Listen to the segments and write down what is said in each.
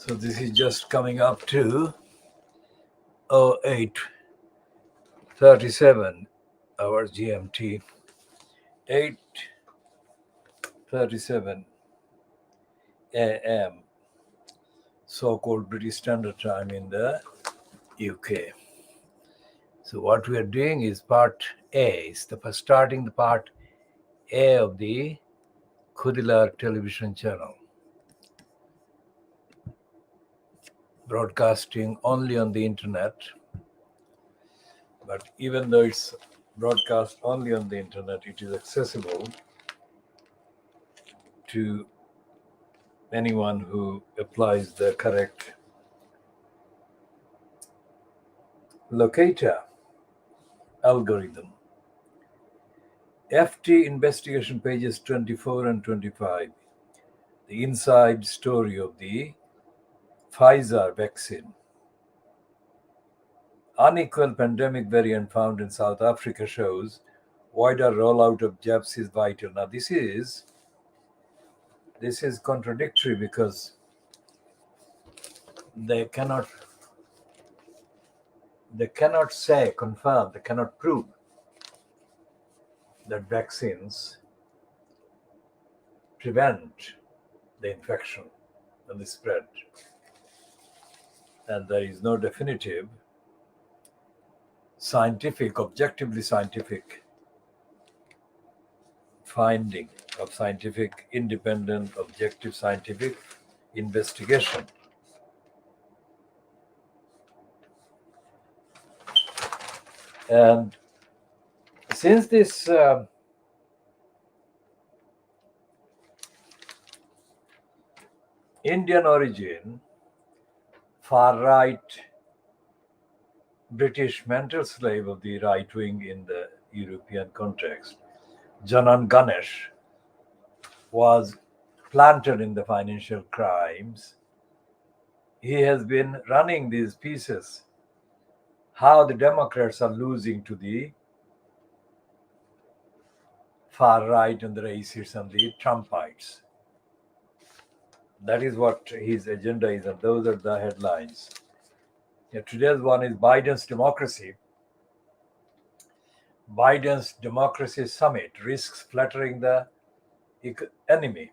So this is just coming up to 08:37 hours GMT, 8:37 a.m. so-called British Standard Time in the UK. So what we are doing is part A. It's starting the part A of the KHOODEELAAR television channel, broadcasting only on the internet. But even though it's broadcast only on the internet, it is accessible to anyone who applies the correct locator algorithm. FT investigation pages 24 and 25, the inside story of the Pfizer vaccine. Unequal pandemic variant found in South Africa shows wider rollout of jabs is vital. Now this is contradictory because they cannot say, confirm, they cannot prove that vaccines prevent the infection and the spread. And there is no definitive objectively scientific finding of independent, objective scientific investigation. And since this Indian origin, far-right British mental slave of the right wing in the European context, Janan Ganesh, was planted in the financial crimes. He has been running these pieces, how the Democrats are losing to the far right and the racists and the Trumpites. That is what his agenda is, and those are the headlines. Today's one is Biden's democracy. Biden's democracy summit risks flattering the enemy.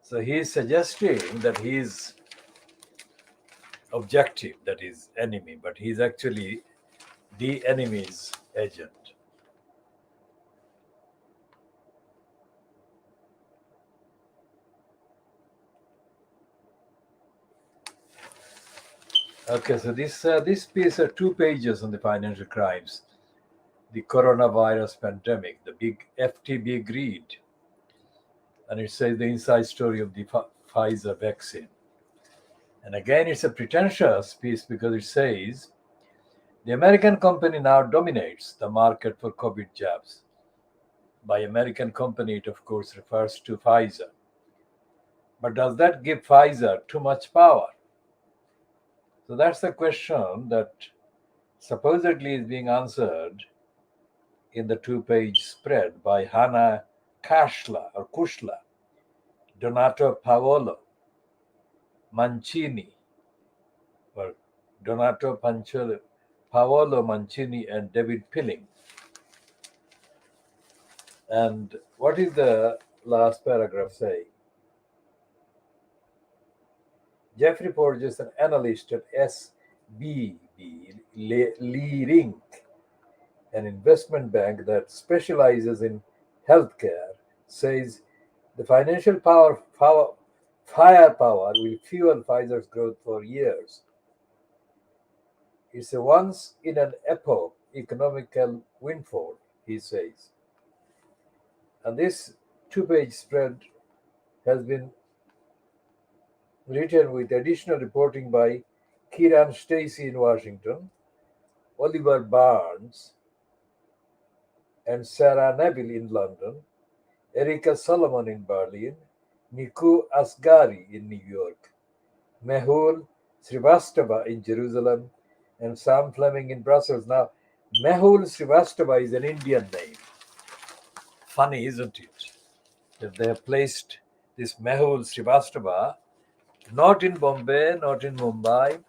So he is suggesting that he is objective, that is enemy, but he is actually the enemy's agent. Okay, so this piece are 2 pages on the financial crimes, the coronavirus pandemic, the big FTB greed, and it says the inside story of the Pfizer vaccine. And again, it's a pretentious piece because it says the American company now dominates the market for COVID jabs. By American company, it of course refers to Pfizer. But does that give Pfizer too much power? So that's the question that supposedly is being answered in the 2-page spread by Hannah Kushla, Donato Paolo Mancini, or Donato Paolo Mancini, and David Pilling. And what is the last paragraph say? Jeffrey Porges, an analyst at SBB Leerink, an investment bank that specializes in healthcare, says the financial firepower will fuel Pfizer's growth for years. It's a once-in-an-epoch economical windfall, he says. And this 2-page spread has been written with additional reporting by Kieran Stacey in Washington, Oliver Barnes and Sarah Neville in London, Erika Solomon in Berlin, Niku Asghari in New York, Mehul Srivastava in Jerusalem, and Sam Fleming in Brussels. Now, Mehul Srivastava is an Indian name. Funny, isn't it? That they have placed this Mehul Srivastava Not in Bombay, not in Mumbai,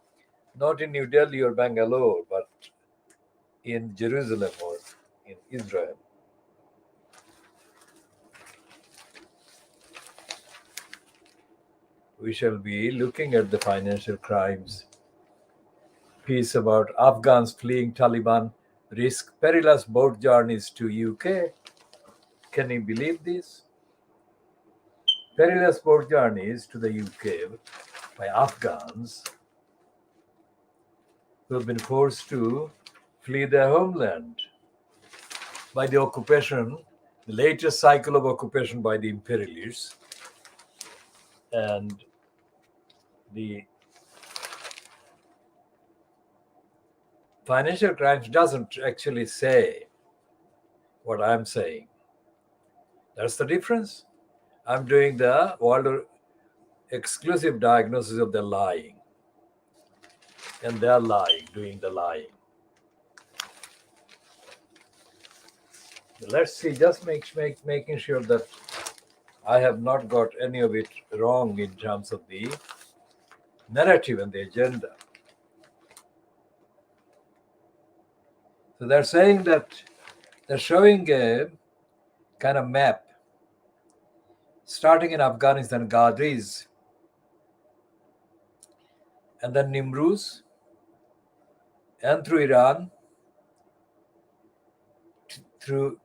not in New Delhi or Bangalore, but in Jerusalem or in Israel. We shall be looking at the financial crimes piece about Afghans fleeing Taliban risk perilous boat journeys to UK. Can you believe this? Perilous boat journeys to the UK by Afghans who have been forced to flee their homeland by the occupation, the latest cycle of occupation by the imperialists. And the financial crimes doesn't actually say what I'm saying. That's the difference. I'm doing the world exclusive diagnosis of the lying, and they're lying, doing the lying. Let's see, just making sure that I have not got any of it wrong in terms of the narrative and the agenda. So they're saying that they're showing a kind of map starting in Afghanistan, Gadris, and then Nimruz, and through Iran, through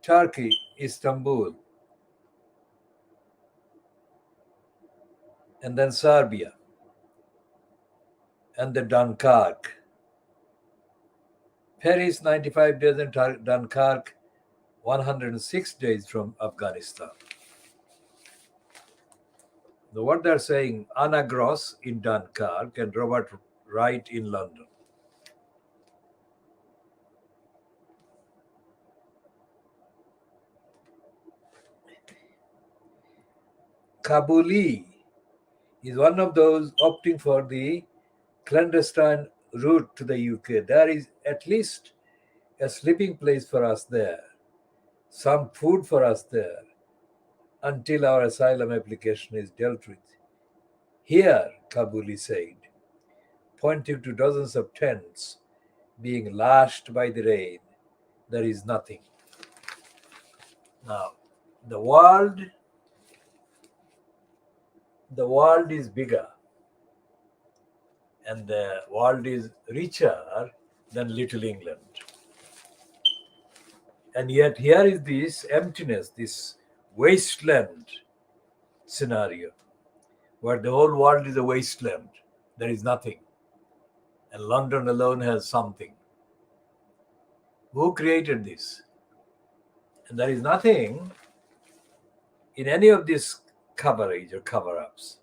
Turkey, Istanbul, and then Serbia, and the Dunkirk. Paris, 95 days, and Dunkirk, 106 days from Afghanistan. What they're saying, Anna Gross in Dunkirk and Robert Wright in London. Kabuli is one of those opting for the clandestine route to the UK. There is at least a sleeping place for us there, some food for us there, until our asylum application is dealt with. Here, Kabuli said, pointing to dozens of tents being lashed by the rain, there is nothing. Now, the world is bigger, and the world is richer than Little England. And yet here is this emptiness, this wasteland scenario, where the whole world is a wasteland. There is nothing. And London alone has something. Who created this? And there is nothing in any of these coverage or cover-ups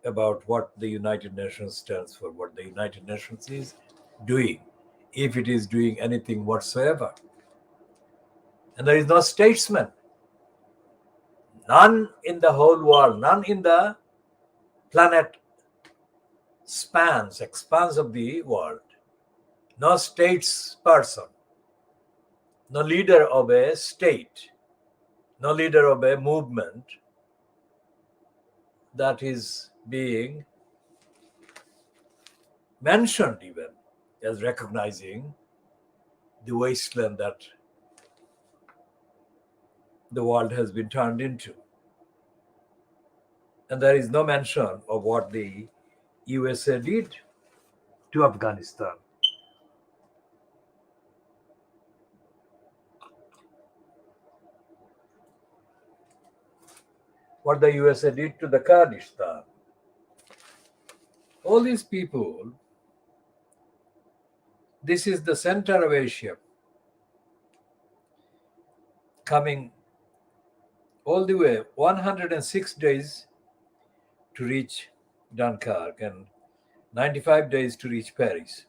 about what the United Nations stands for, what the United Nations is doing, if it is doing anything whatsoever. And there is no statesman, none in the whole world, none in the planet expanse of the world, no statesperson, no leader of a state, no leader of a movement that is being mentioned even as recognizing the wasteland that the world has been turned into. And there is no mention of what the USA did to Afghanistan. What the USA did to the Kurdistan. All these people, this is the center of Asia, coming all the way 106 days to reach Dunkirk and 95 days to reach Paris.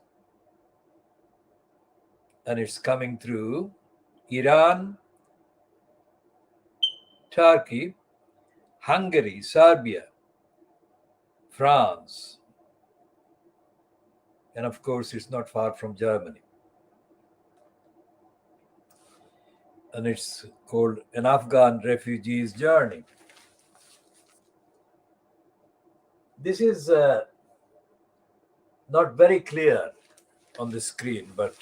And it's coming through Iran, Turkey, Hungary, Serbia, France, and of course it's not far from Germany. And it's called An Afghan Refugee's Journey. This is not very clear on the screen, but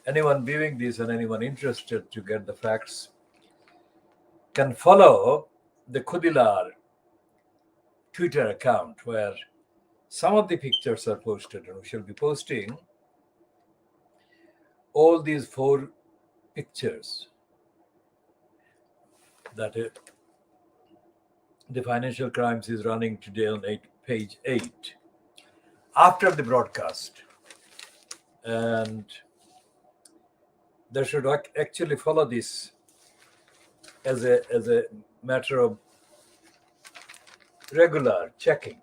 anyone viewing this and anyone interested to get the facts can follow the KHOODEELAAR Twitter account, where some of the pictures are posted, and we shall be posting all these 4 pictures that the Financial Crimes is running today on page 8 after the broadcast. And they should actually follow this as a matter of regular checking,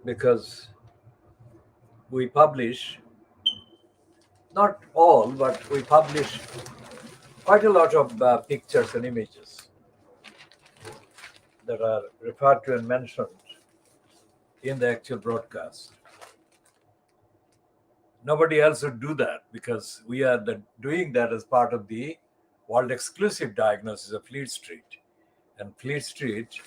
because we publish, not all, but we publish quite a lot of pictures and images that are referred to and mentioned in the actual broadcast. Nobody else would do that, because we are doing that as part of the world exclusive diagnosis of Fleet Street. And Fleet Street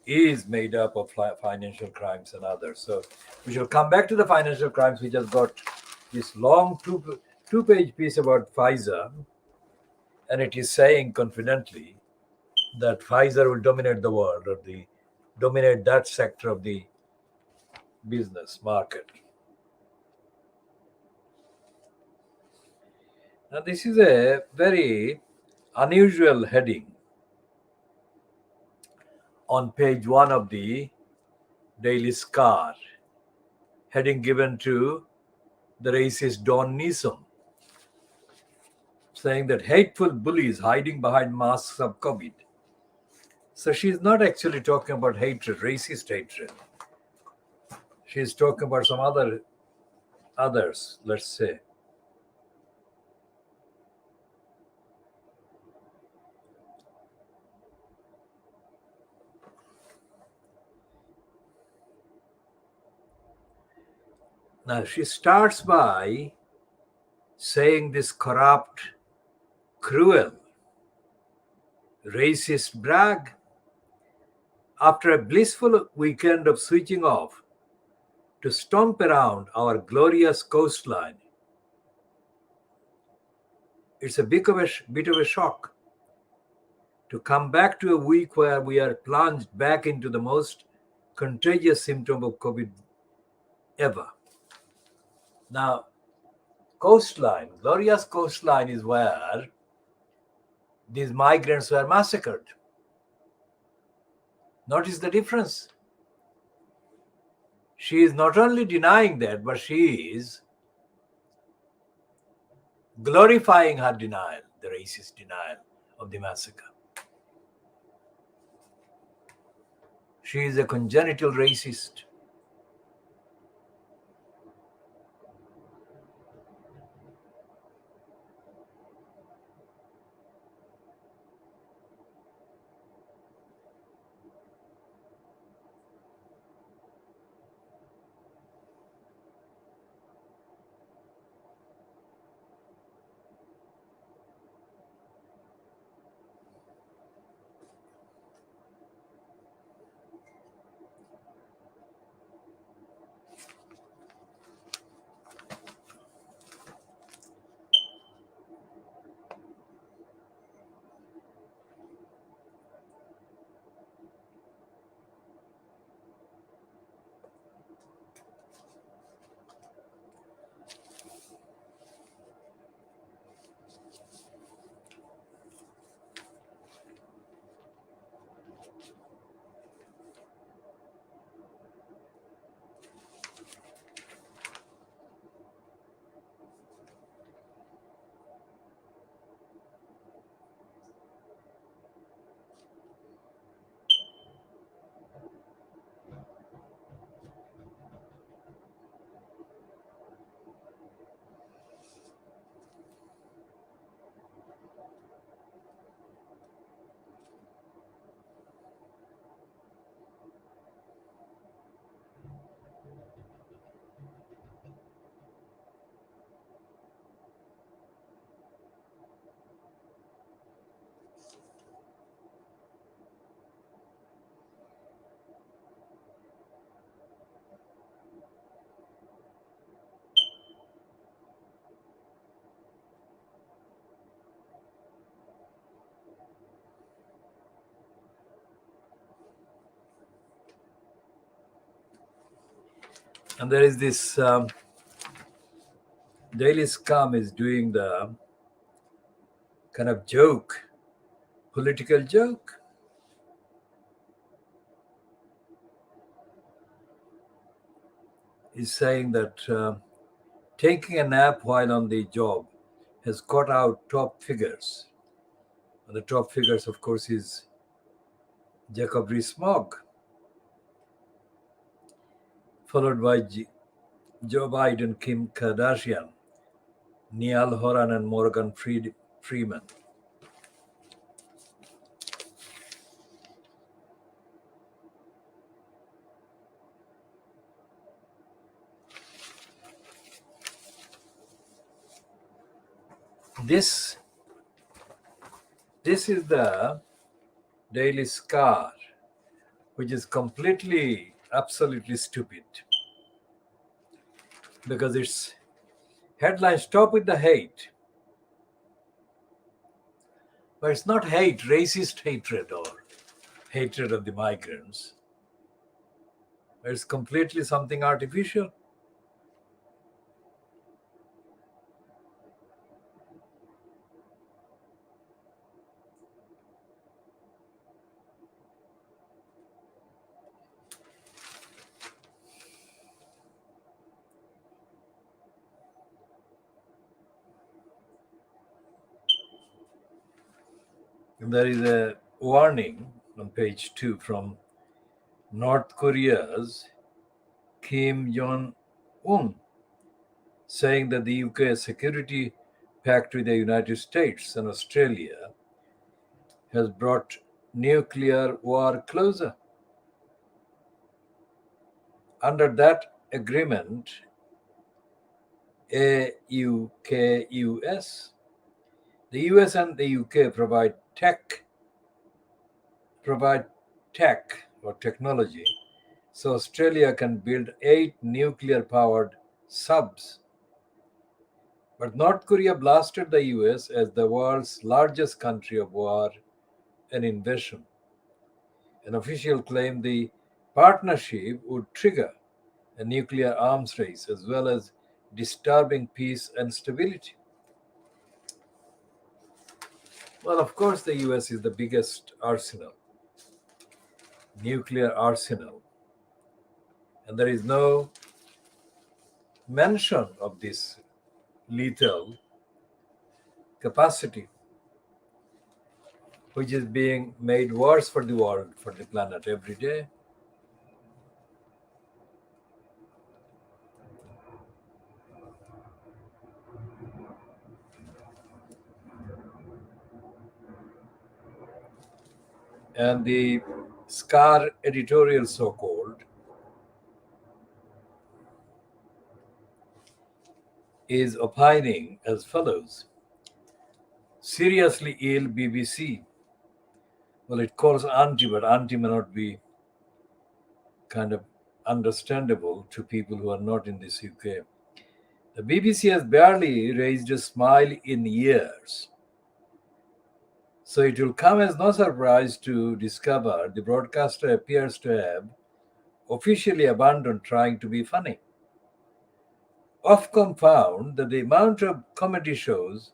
is made up of financial crimes and others. So we shall come back to the financial crimes. We just got this long two-page piece about Pfizer, and it is saying confidently that Pfizer will dominate the world, or dominate that sector of the business market. Now, this is a very unusual heading on page 1 of the Daily Scar, heading given to the racist Don Newsom, saying that hateful bullies hiding behind masks of COVID. So she's not actually talking about hatred, racist hatred. She's talking about some others, let's say. Now, she starts by saying this corrupt, cruel, racist brag. After a blissful weekend of switching off to stomp around our glorious coastline, it's a bit of a shock to come back to a week where we are plunged back into the most contagious symptom of COVID ever. Now, coastline, glorious coastline, is where these migrants were massacred. Notice the difference. She is not only denying that, but she is glorifying her denial, the racist denial of the massacre. She is a congenital racist. And there is this Daily Scum is doing the kind of joke, political joke. He's saying that taking a nap while on the job has got out top figures. And the top figures, of course, is Jacob Rees-Mogg, followed by Joe Biden, Kim Kardashian, Niall Horan, and Morgan Freeman. This is the Daily Scar, which is completely, absolutely stupid, because its headline, "Stop with the hate." But it's not hate, racist hatred or hatred of the migrants. It's completely something artificial. And there is a warning on page 2 from North Korea's Kim Jong-un, saying that the UK security pact with the United States and Australia has brought nuclear war closer. Under that agreement, AUKUS, the US and the UK provide tech or technology, so Australia can build 8 nuclear-powered subs. But North Korea blasted the US as the world's largest country of war and invasion. An official claimed the partnership would trigger a nuclear arms race as well as disturbing peace and stability. Well, of course, the US is the biggest arsenal, nuclear arsenal, and there is no mention of this lethal capacity, which is being made worse for the world, for the planet every day. And the Scar editorial, so called, is opining as follows: seriously ill BBC. Well, it calls auntie, but auntie may not be kind of understandable to people who are not in this UK. The BBC has barely raised a smile in years. So it will come as no surprise to discover the broadcaster appears to have officially abandoned trying to be funny. Ofcom found that the amount of comedy shows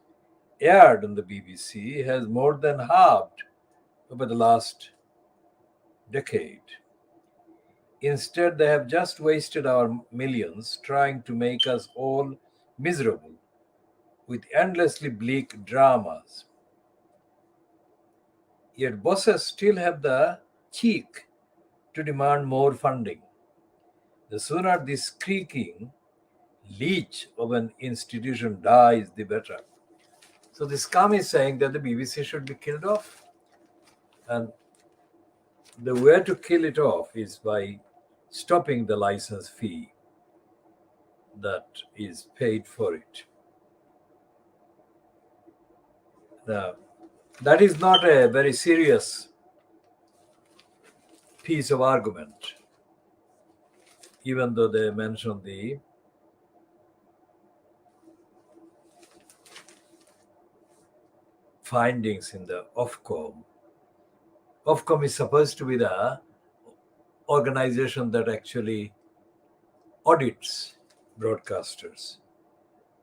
aired on the BBC has more than halved over the last decade. Instead, they have just wasted our millions trying to make us all miserable with endlessly bleak dramas. Yet bosses still have the cheek to demand more funding. The sooner this creaking leech of an institution dies, the better. So this scum is saying that the BBC should be killed off. And the way to kill it off is by stopping the license fee that is paid for it. Now, that is not a very serious piece of argument, even though they mention the findings in the Ofcom. Ofcom is supposed to be the organization that actually audits broadcasters.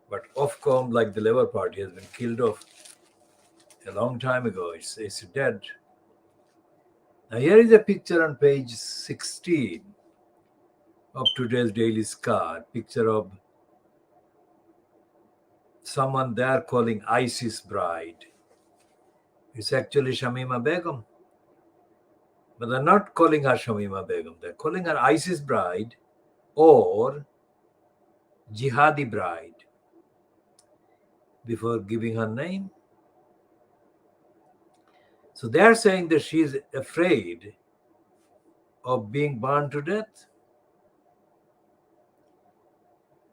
But Ofcom, like the Labour Party, has been killed off a long time ago. It's dead. Now here is a picture on page 16 of today's Daily Scar. Picture of someone there calling ISIS bride. It's actually Shamima Begum. But they're not calling her Shamima Begum. They're calling her ISIS bride or jihadi bride before giving her name. So they are saying that she is afraid of being burned to death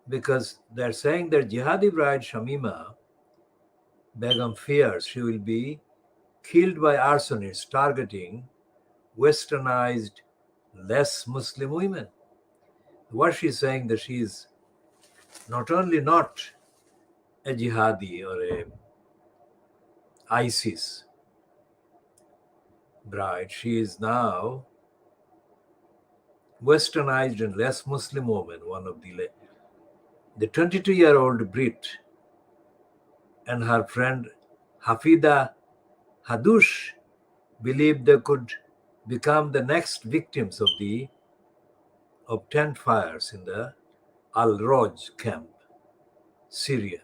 because they're saying that jihadi bride Shamima Begum fears she will be killed by arsonists targeting westernized, less Muslim women. What she's saying that she is not only not a jihadi or a ISIS bride, she is now westernized and less Muslim woman, one of the 22-year-old Brit and her friend Hafida Hadush believed they could become the next victims of tent fires in the Al-Roj camp, Syria,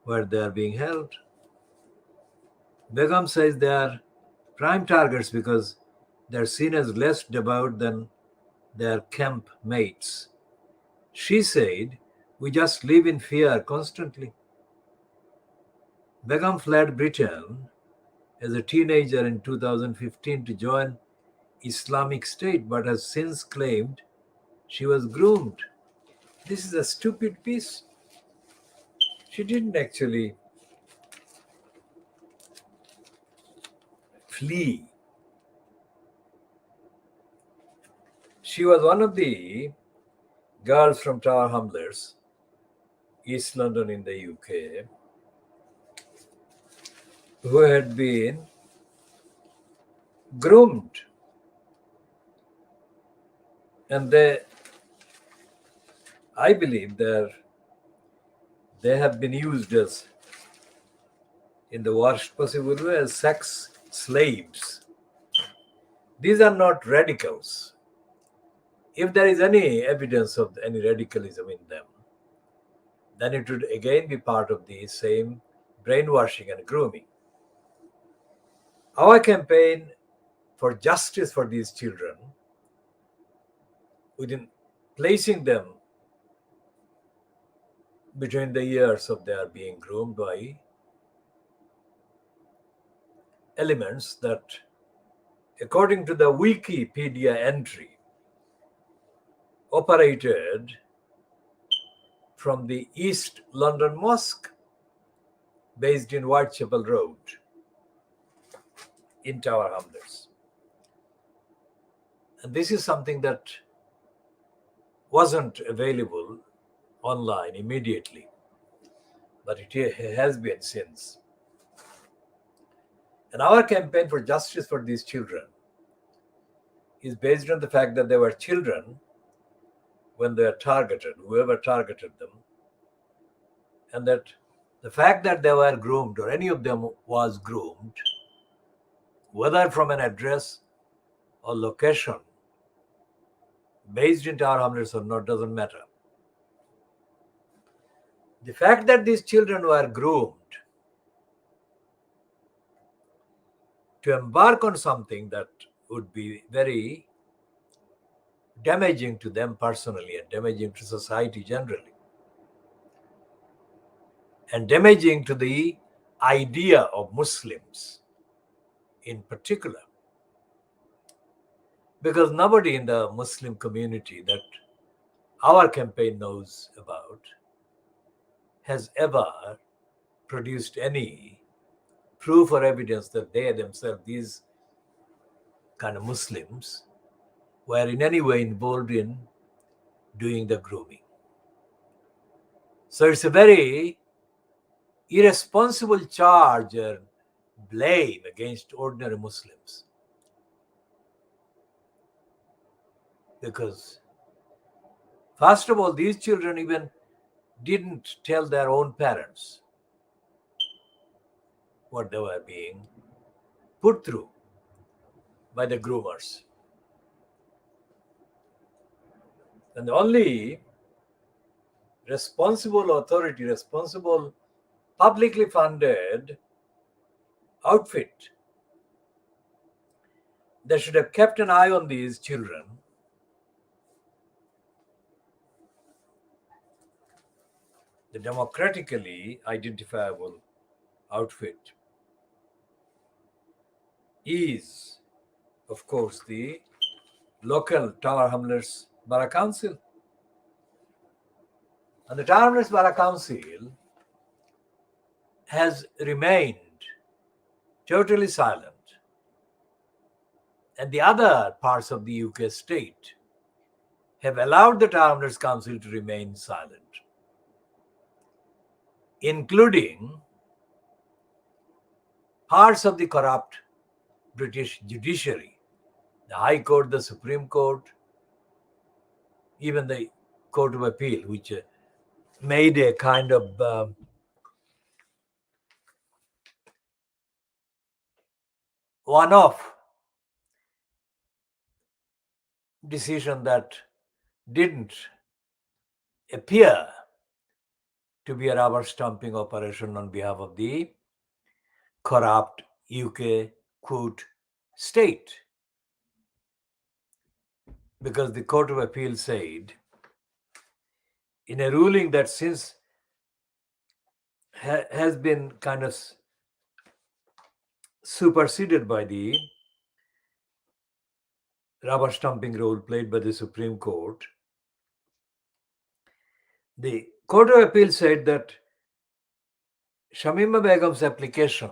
where they are being held. Begum says they are prime targets because they are seen as less devout than their camp mates. She said, "We just live in fear constantly." Begum fled Britain as a teenager in 2015 to join Islamic State, but has since claimed she was groomed. This is a stupid piece. She didn't actually flee. She was one of the girls from Tower Hamlets, East London in the UK, who had been groomed. And I believe they have been used as, in the worst possible way, as sex slaves. These are not radicals. If there is any evidence of any radicalism in them, then it would again be part of the same brainwashing and grooming. Our campaign for justice for these children, within placing them between the years of their being groomed by elements that, according to the Wikipedia entry, operated from the East London Mosque based in Whitechapel Road in Tower Hamlets. And this is something that wasn't available online immediately, but it has been since. And our campaign for justice for these children is based on the fact that they were children when they are targeted, whoever targeted them, and that the fact that they were groomed or any of them was groomed, whether from an address or location based in Tower Hamlets or not, doesn't matter. The fact that these children were groomed to embark on something that would be very damaging to them personally and damaging to society generally, and damaging to the idea of Muslims in particular. Because nobody in the Muslim community that our campaign knows about has ever produced any proof or evidence that they themselves, these kind of Muslims, were in any way involved in doing the grooming. So it's a very irresponsible charge and blame against ordinary Muslims. Because First of all, these children even didn't tell their own parents what they were being put through by the groomers. And the only responsible authority, responsible publicly funded outfit that should have kept an eye on these children the democratically identifiable outfit is, of course, the local Tower Hamlets Borough Council. And the Tower Hamlets Borough Council has remained totally silent. And the other parts of the UK state have allowed the Tower Hamlets Council to remain silent, including parts of the corrupt British judiciary, the High Court, the Supreme Court, even the Court of Appeal, which made a kind of one-off decision that didn't appear to be a rubber stamping operation on behalf of the corrupt UK quote state. Because the Court of Appeal said, in a ruling that since has been kind of superseded by the rubber stamping role played by the Supreme Court, the Court of Appeal said that Shamima Begum's application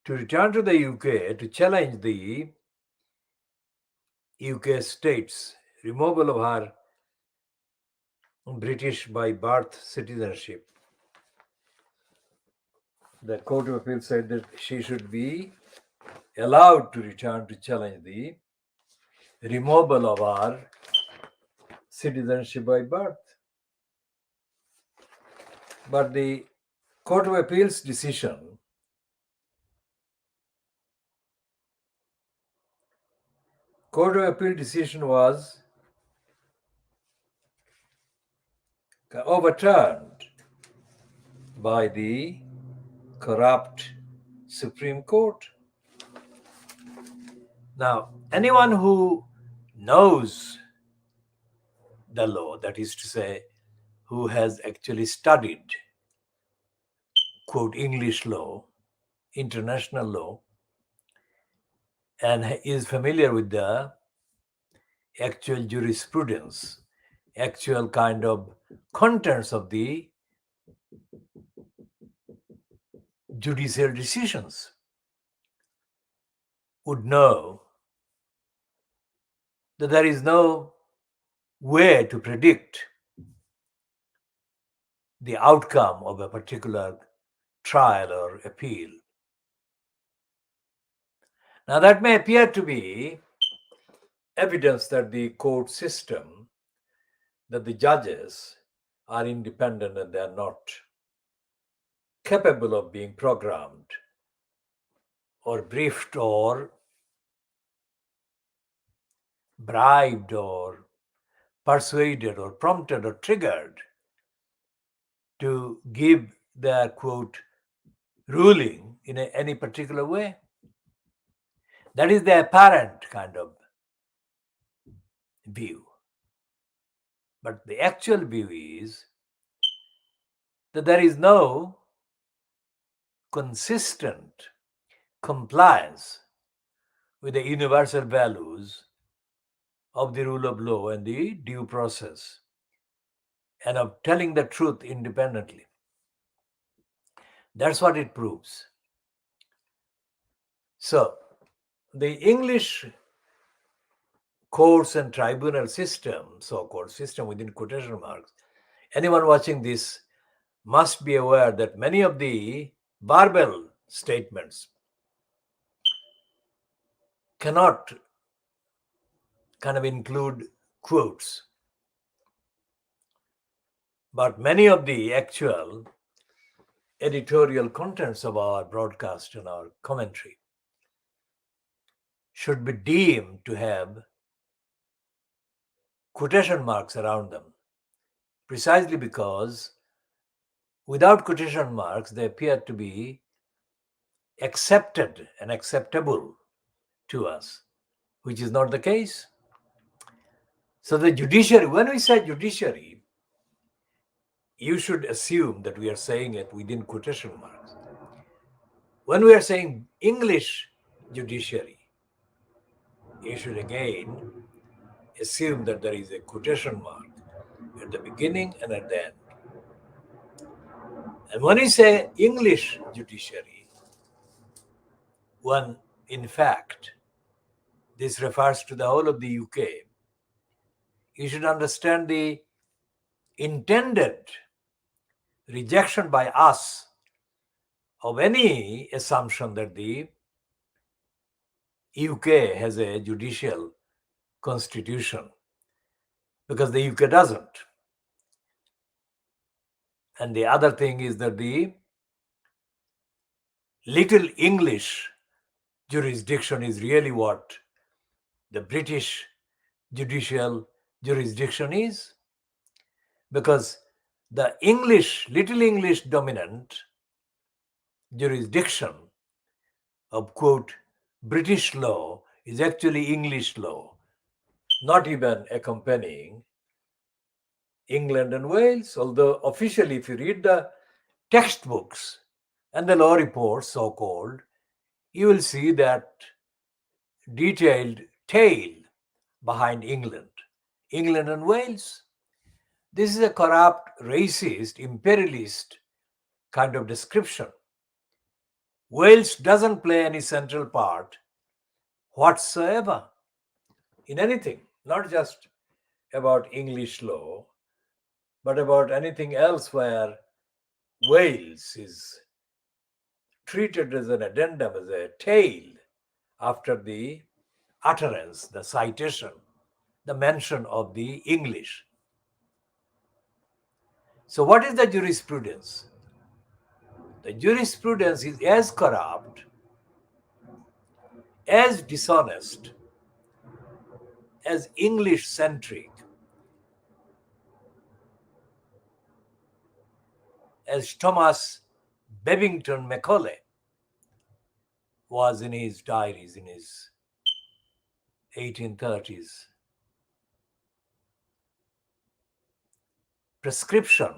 to return to the UK to challenge the UK state's removal of her British by birth citizenship. The Court of Appeal said that she should be allowed to return to challenge the removal of her citizenship by birth. But the Court of Appeal's decision was overturned by the corrupt Supreme Court. Now, anyone who knows the law, that is to say, who has actually studied, quote, English law, international law, and is familiar with the actual jurisprudence, actual kind of contents of the judicial decisions, would know that there is no way to predict the outcome of a particular trial or appeal. Now, that may appear to be evidence that the court system, that the judges are independent and they are not capable of being programmed or briefed or bribed or persuaded or prompted or triggered to give their, quote, ruling in any particular way. That is the apparent kind of view. But the actual view is that there is no consistent compliance with the universal values of the rule of law and the due process and of telling the truth independently. That's what it proves. So, the English courts and tribunal system, so-called system within quotation marks, anyone watching this must be aware that many of the verbal statements cannot kind of include quotes. But many of the actual editorial contents of our broadcast and our commentary should be deemed to have quotation marks around them, precisely because without quotation marks, they appear to be accepted and acceptable to us, which is not the case. So the judiciary, when we say judiciary, you should assume that we are saying it within quotation marks. When we are saying English judiciary, you should again assume that there is a quotation mark at the beginning and at the end. And when we say English judiciary, one, in fact, this refers to the whole of the UK. You should understand the intended rejection by us of any assumption that the UK has a judicial constitution, because the UK doesn't. And the other thing is that the Little English jurisdiction is really what the British judicial jurisdiction is, because the Little English dominant jurisdiction of, quote, British law is actually English law, not even accompanying England and Wales, although officially, if you read the textbooks and the law reports, so-called, you will see that detailed tale behind England and Wales. This is a corrupt, racist, imperialist kind of description. Wales doesn't play any central part whatsoever in anything, not just about English law, but about anything else where Wales is treated as an addendum, as a tail after the utterance, the citation, the mention of the English. So what is the jurisprudence? The jurisprudence is as corrupt, as dishonest, as English-centric as Thomas Babington Macaulay was in his diaries in his 1830s. Prescription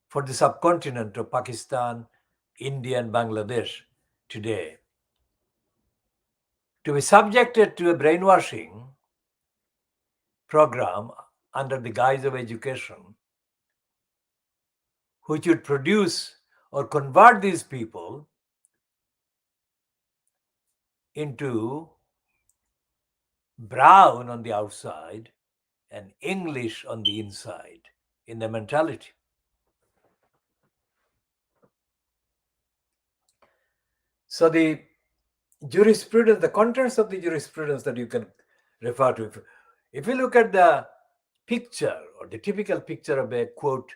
for the subcontinent of Pakistan, India, and Bangladesh today to be subjected to a brainwashing program under the guise of education, which would produce or convert these people into brown on the outside and English on the inside in their mentality. So the jurisprudence, the contents of the jurisprudence that you can refer to, if you look at the picture or the typical picture of a, quote,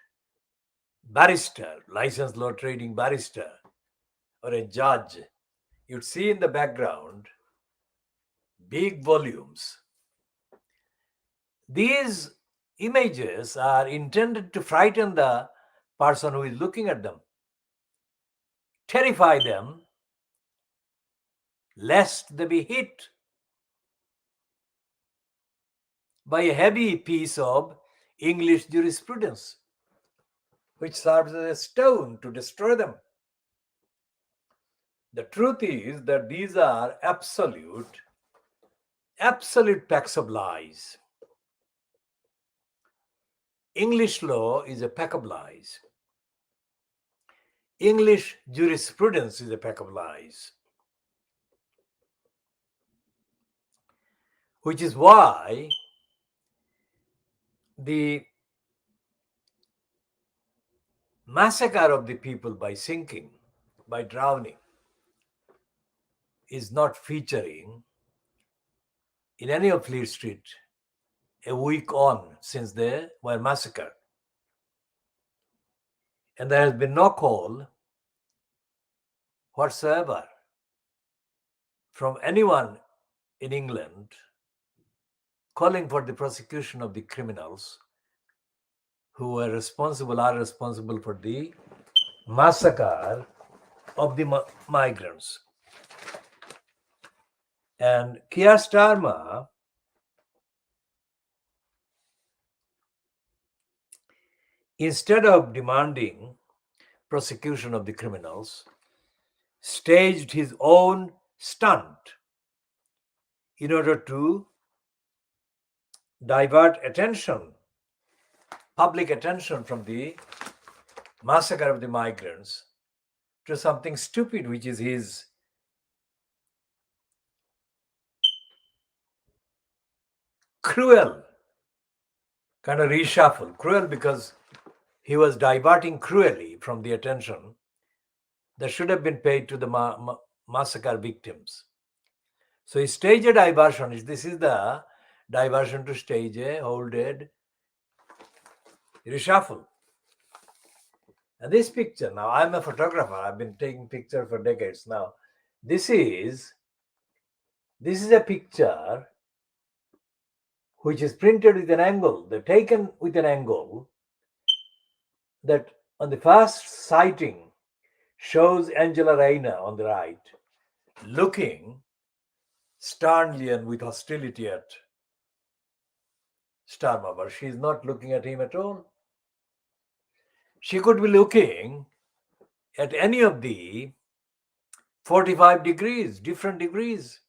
barrister, licensed law trading barrister, or a judge, you'd see in the background big volumes. These images are intended to frighten the person who is looking at them, terrify them, lest they be hit by a heavy piece of English jurisprudence, which serves as a stone to destroy them. The truth is that these are absolute packs of lies. English law is a pack of lies. English jurisprudence is a pack of lies. Which is why the massacre of the people by sinking, by drowning, is not featuring in any of Fleet Street a week on since they were massacred. And there has been no call whatsoever from anyone in England calling for the prosecution of the criminals who are responsible for the massacre of the migrants. And K Starmer instead of demanding prosecution of the criminals, staged his own stunt in order to divert attention, public attention from the massacre of the migrants to something stupid, which is his cruel kind of reshuffle. Cruel because he was diverting cruelly from the attention that should have been paid to the massacre victims. So he staged a diversion. This is the diversion to stage a whole dead reshuffle. And this picture, now I'm a photographer. I've been taking pictures for decades now. This is a picture which is printed with an angle. They're taken with an angle that on the first sighting shows Angela Rayner on the right looking sternly and with hostility at Starmer, but she's not looking at him at all. She could be looking at any of the 45 degrees, different degrees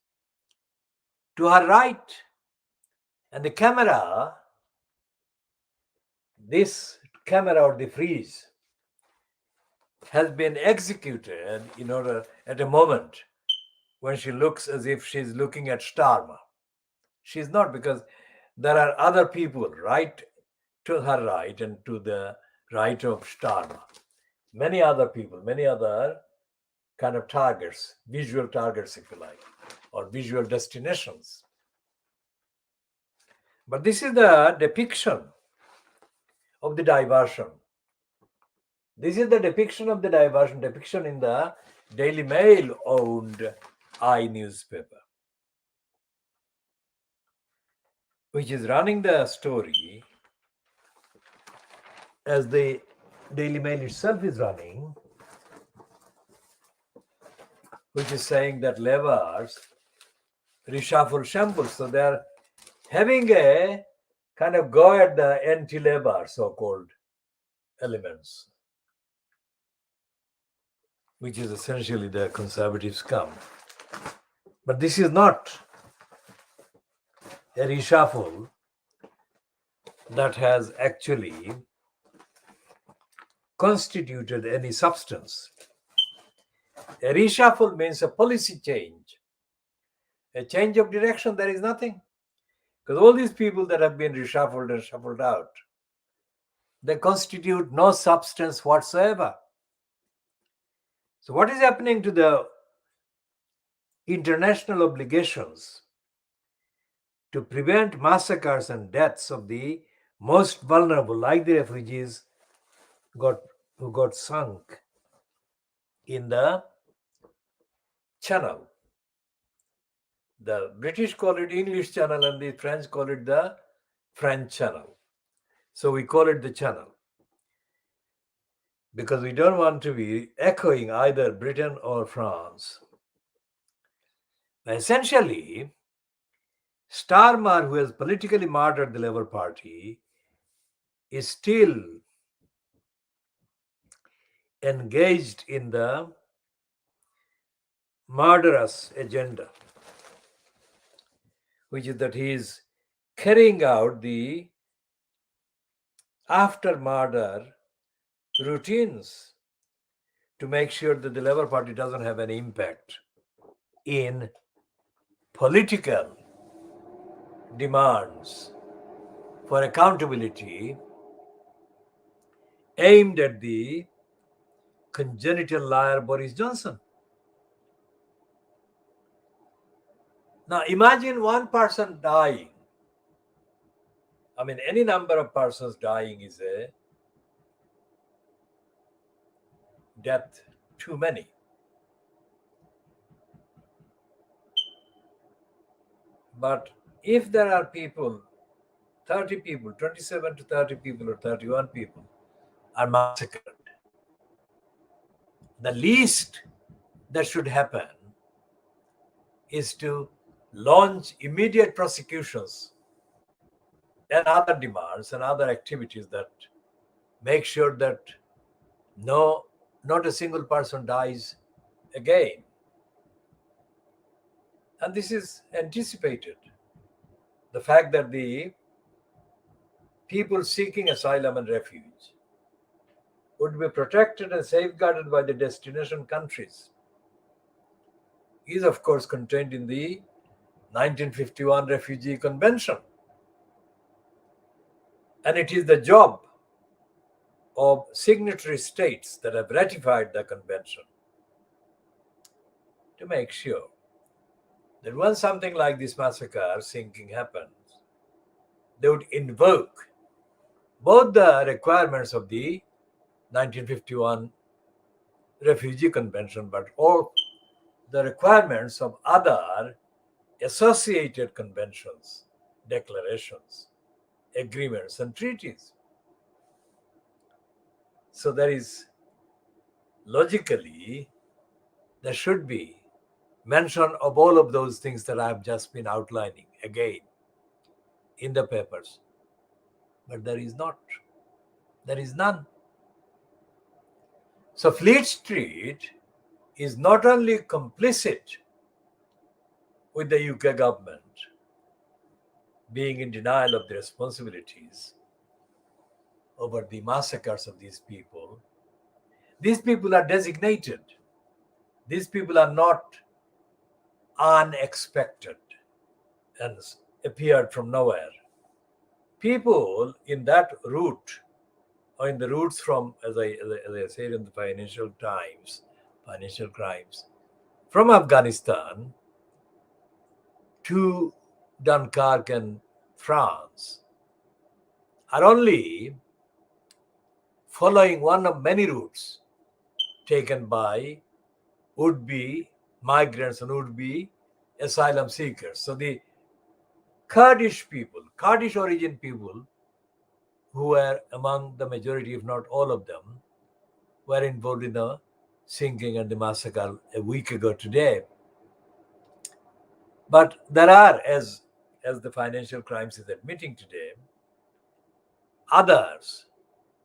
to her right. And the camera, this camera or the freeze, has been executed in order at a moment when she looks as if she's looking at Starmer. She's not, because there are other people right to her right and to the right of Starmer. Many other people, many other kind of targets, visual targets, if you like, or visual destinations. But this is the depiction of the diversion. This is the depiction of the diversion, depiction in the Daily Mail owned I newspaper, which is running the story as the Daily Mail itself is running, which is saying that levers reshuffle shambles. So they are having a kind of go at the anti-labor so-called elements, which is essentially the conservative scum. But this is not a reshuffle that has actually constituted any substance. A reshuffle means a policy change, a change of direction. There is nothing. Because all these people that have been reshuffled and shuffled out, they constitute no substance whatsoever. So what is happening to the international obligations to prevent massacres and deaths of the most vulnerable, like the refugees who got sunk in the channel? The British call it English Channel and the French call it the French Channel. So we call it the channel because we don't want to be echoing either Britain or France. Essentially, Starmer, who has politically martyred the Labour Party, is still engaged in the murderous agenda, which is that he is carrying out the after murder routines to make sure that the Labour Party doesn't have any impact in political demands for accountability aimed at the congenital liar Boris Johnson. Now imagine one person dying. I mean, any number of persons dying is a death too many. But if there are people, 30 people, 27 to 30 people or 31 people are massacred, the least that should happen is to launch immediate prosecutions and other demands and other activities that make sure that not a single person dies again. And this is anticipated. The fact that the people seeking asylum and refuge would be protected and safeguarded by the destination countries is, of course, contained in the 1951 Refugee Convention. And it is the job of signatory states that have ratified the convention to make sure that when something like this massacre sinking happens, they would invoke both the requirements of the 1951 Refugee Convention, but all the requirements of other associated conventions, declarations, agreements, and treaties. So there is logically, there should be mention of all of those things that I have just been outlining again in the papers. But there is not. There is none. So Fleet Street is not only complicit with the UK government being in denial of the responsibilities over the massacres of these people are designated. These people are not unexpected and appeared from nowhere. People in that route, or in the routes from, as I said in the Financial Crimes, from Afghanistan to Dunkirk and France, are only following one of many routes taken by would-be migrants and would-be asylum seekers. So the Kurdish origin people, who were among the majority, if not all of them, were involved in the sinking and the massacre a week ago today. But there are, as the Financial Crimes is admitting today, others,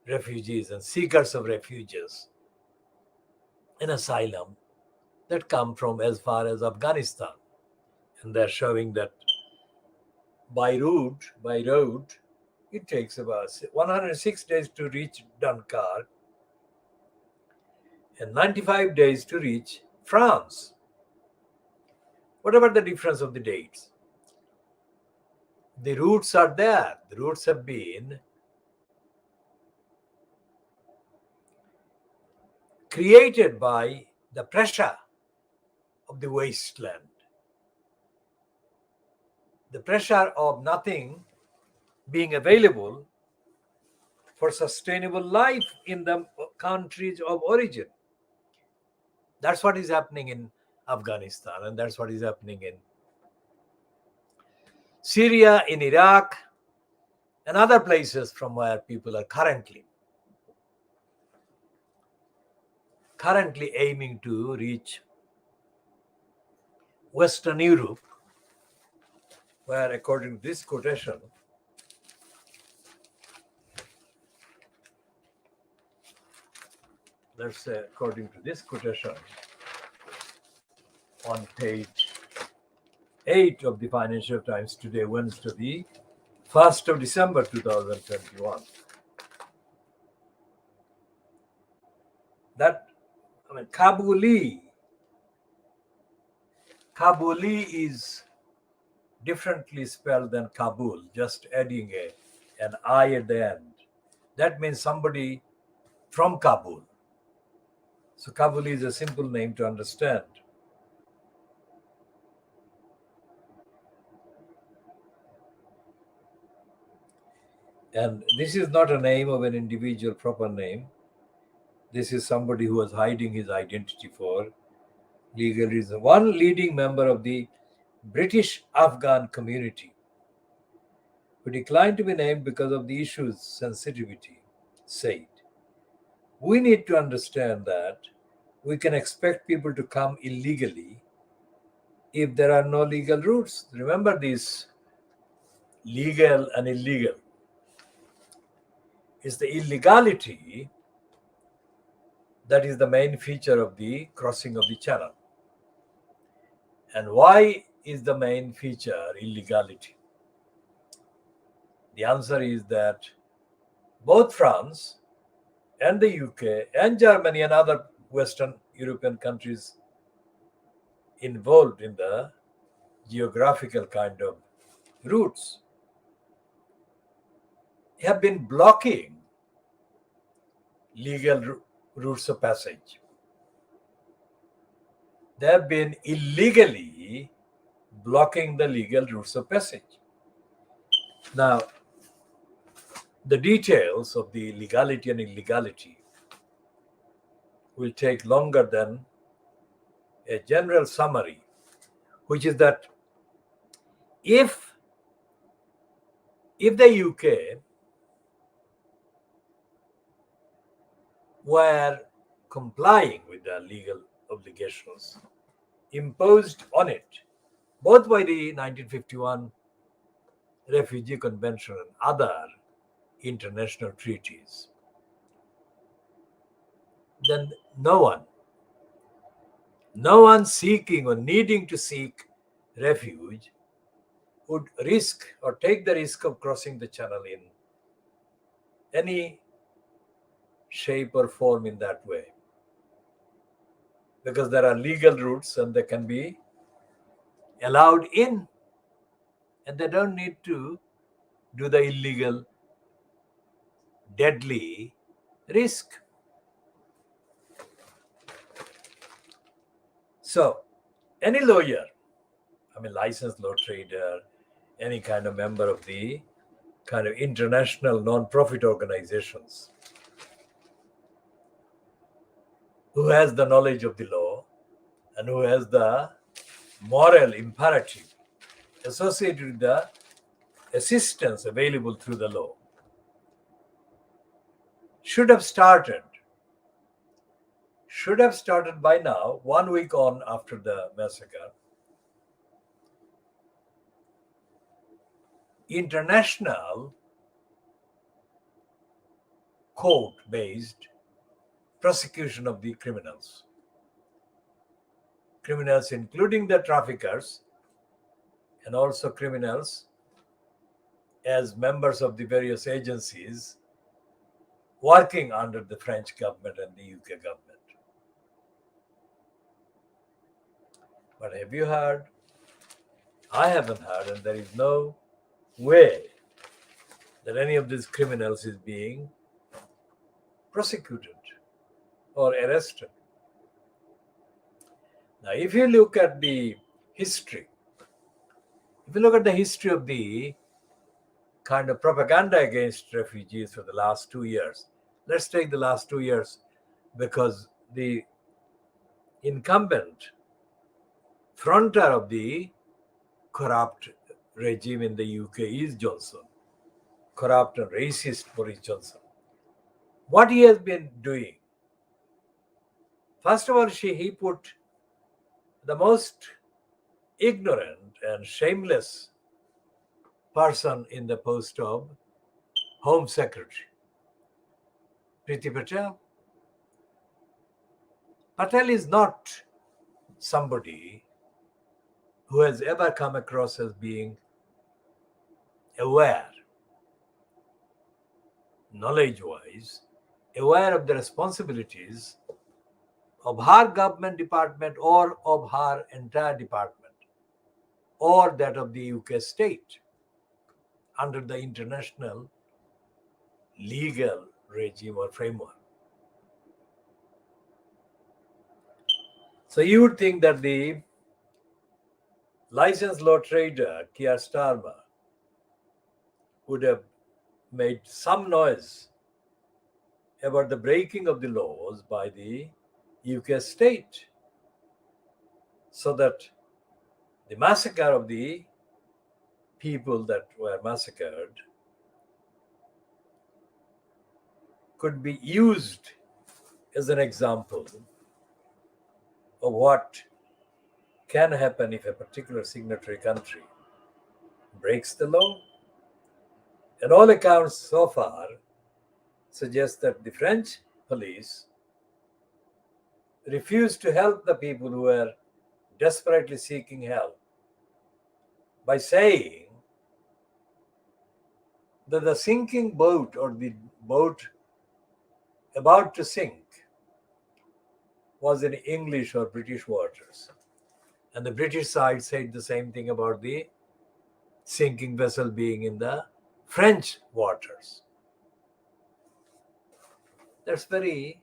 refugees and seekers of refuges and asylum, that come from as far as Afghanistan. And they're showing that by road, it takes about 106 days to reach Dunkirk and 95 days to reach France. What about the difference of the dates? The routes are there. The routes have been created by the pressure of the wasteland, the pressure of nothing being available for sustainable life in the countries of origin. That's what is happening in Afghanistan, and that's what is happening in Syria, in Iraq, and other places from where people are currently aiming to reach Western Europe, where, according to this quotation, according to this quotation on page 8 of the Financial Times today, Wednesday, the 1st of December 2021, that, I mean, Kabuli is differently spelled than Kabul, just adding an I at the end. That means somebody from Kabul. So Kabuli is a simple name to understand. And this is not a name of an individual proper name. This is somebody who was hiding his identity for legal reasons. One leading member of the British Afghan community, who declined to be named because of the issue's sensitivity, said, "We need to understand that we can expect people to come illegally if there are no legal routes." Remember these legal and illegal. It's the illegality that is the main feature of the crossing of the channel. And why is the main feature illegality? The answer is that both France and the UK and Germany and other Western European countries involved in the geographical kind of routes have been blocking legal routes of passage. They have been illegally blocking the legal routes of passage. Now, the details of the legality and illegality will take longer than a general summary, which is that if the UK were complying with the legal obligations imposed on it both by the 1951 Refugee Convention and other international treaties, then no one seeking or needing to seek refuge would risk or take the risk of crossing the channel in any shape or form in that way, because there are legal routes and they can be allowed in, and they don't need to do the illegal, deadly risk. So, any lawyer, licensed law trader, any kind of member of the kind of international non-profit organizations who has the knowledge of the law and who has the moral imperative associated with the assistance available through the law should have started by now, 1 week on after the massacre, international court-based prosecution of the criminals, including the traffickers, and also criminals as members of the various agencies working under the French government and the UK government. But have you heard? I haven't heard, and there is no way that any of these criminals is being prosecuted or arrested. Now, if you look at the history, of the kind of propaganda against refugees for the last 2 years, let's take the last 2 years, because the incumbent fronter of the corrupt regime in the UK is Johnson, corrupt and racist Boris Johnson. What he has been doing, first of all, he put the most ignorant and shameless person in the post of Home Secretary, Priti Patel. Patel is not somebody who has ever come across as being aware, knowledge-wise, aware of the responsibilities of her government department or of her entire department or that of the UK state under the international legal regime or framework. So you would think that the licensed law trader K Starmer would have made some noise about the breaking of the laws by the UK state, so that the massacre of the people that were massacred could be used as an example of what can happen if a particular signatory country breaks the law. And all accounts so far suggest that the French police refused to help the people who were desperately seeking help by saying that the sinking boat, or the boat about to sink, was in English or British waters. And the British side said the same thing about the sinking vessel being in the French waters. That's very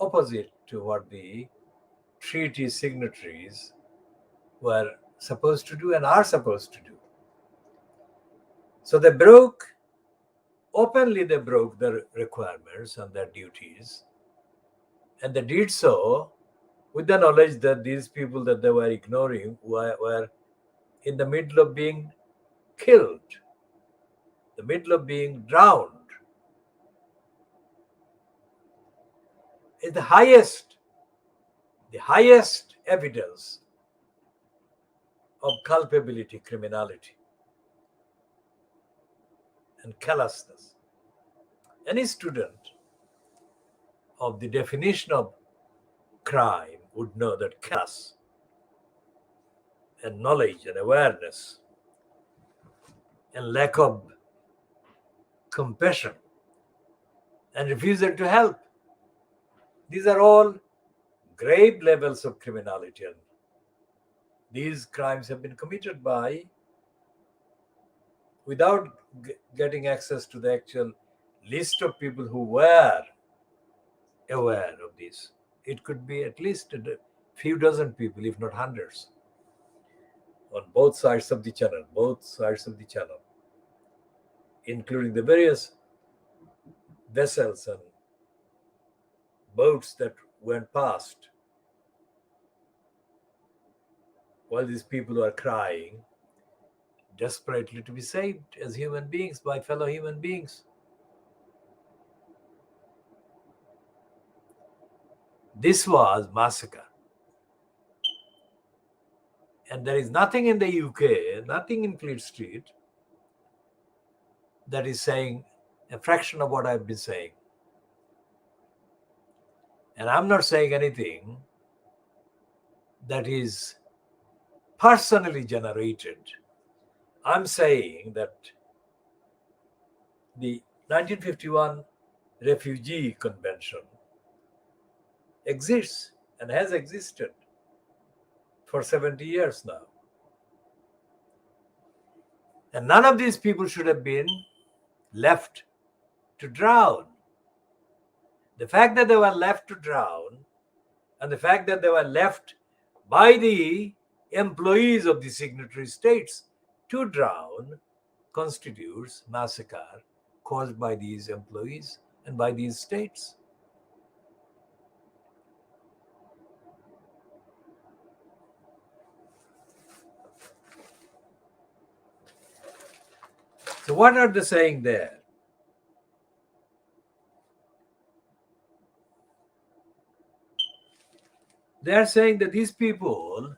opposite to what the treaty signatories were supposed to do and are supposed to do. So they openly broke their requirements and their duties, and they did so with the knowledge that these people that they were ignoring were in the middle of being killed, the middle of being drowned. It's the highest evidence of culpability, criminality, and callousness. Any student of the definition of crime would know that callous and knowledge and awareness and lack of compassion and refusal to help, these are all grave levels of criminality, and these crimes have been committed without getting access to the actual list of people who were aware of this. It could be at least a few dozen people, if not hundreds, on both sides of the channel, including the various vessels and boats that went past while these people were crying desperately to be saved as human beings by fellow human beings. This was massacre. And there is nothing in the UK, nothing in Fleet Street, that is saying a fraction of what I've been saying. And I'm not saying anything that is personally generated. I'm saying that the 1951 Refugee Convention exists and has existed for 70 years now. And none of these people should have been left to drown. The fact that they were left to drown, and the fact that they were left by the employees of the signatory states to drown, constitutes massacre caused by these employees and by these states. So what are they saying there? They are saying that these people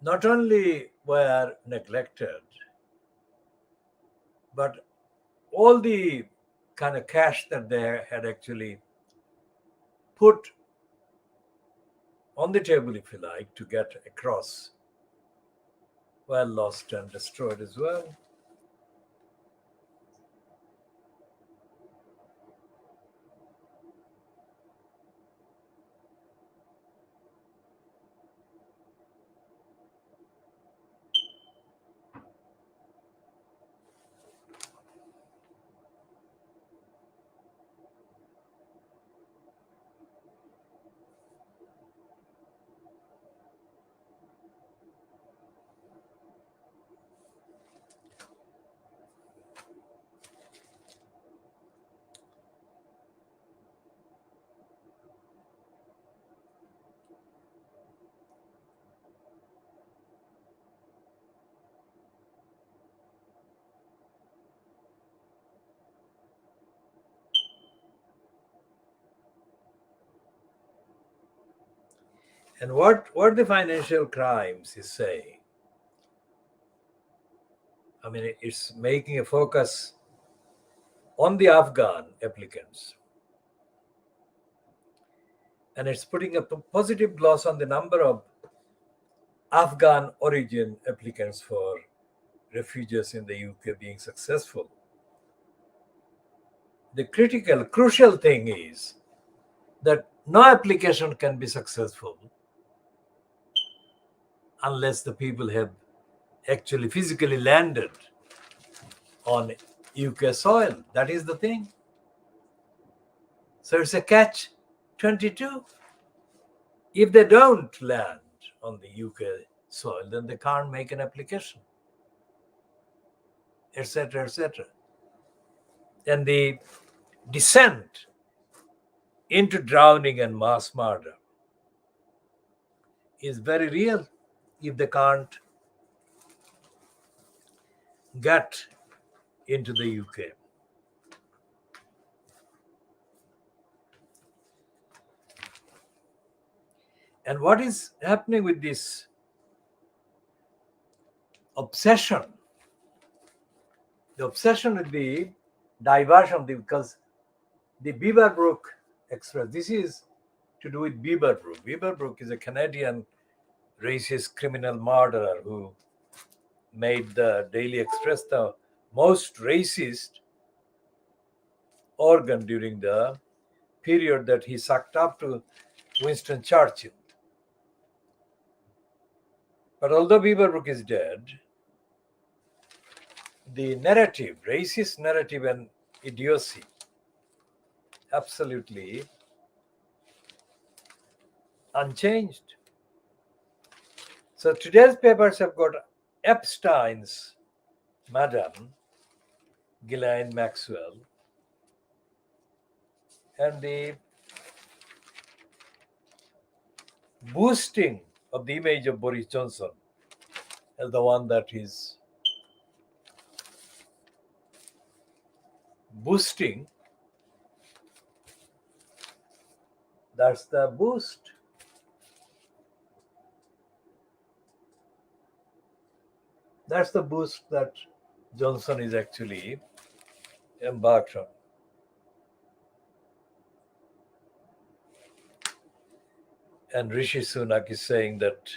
not only were neglected, but all the kind of cash that they had actually put on the table, if you like, to get across, were lost and destroyed as well. And what the financial crimes is saying, I mean, it's making a focus on the Afghan applicants. And it's putting a positive gloss on the number of Afghan origin applicants for refugees in the UK being successful. The crucial thing is that no application can be successful unless the people have actually physically landed on UK soil. That is the thing. So it's a catch 22. If they don't land on the UK soil, then they can't make an application, etc., etc. And the descent into drowning and mass murder is very real if they can't get into the UK. And what is happening with this obsession? The obsession with the diversion, because the Beaverbrook Express, this is to do with Beaverbrook. Beaverbrook is a Canadian racist criminal murderer who made the Daily Express the most racist organ during the period that he sucked up to Winston Churchill. But although Beaverbrook is dead, the narrative, racist narrative and idiocy, absolutely unchanged. So today's papers have got Epstein's Madam, Ghislaine Maxwell, and the boosting of the image of Boris Johnson as the one that is boosting. That's the boost. That's the boost that Johnson is actually embarked on. And Rishi Sunak is saying that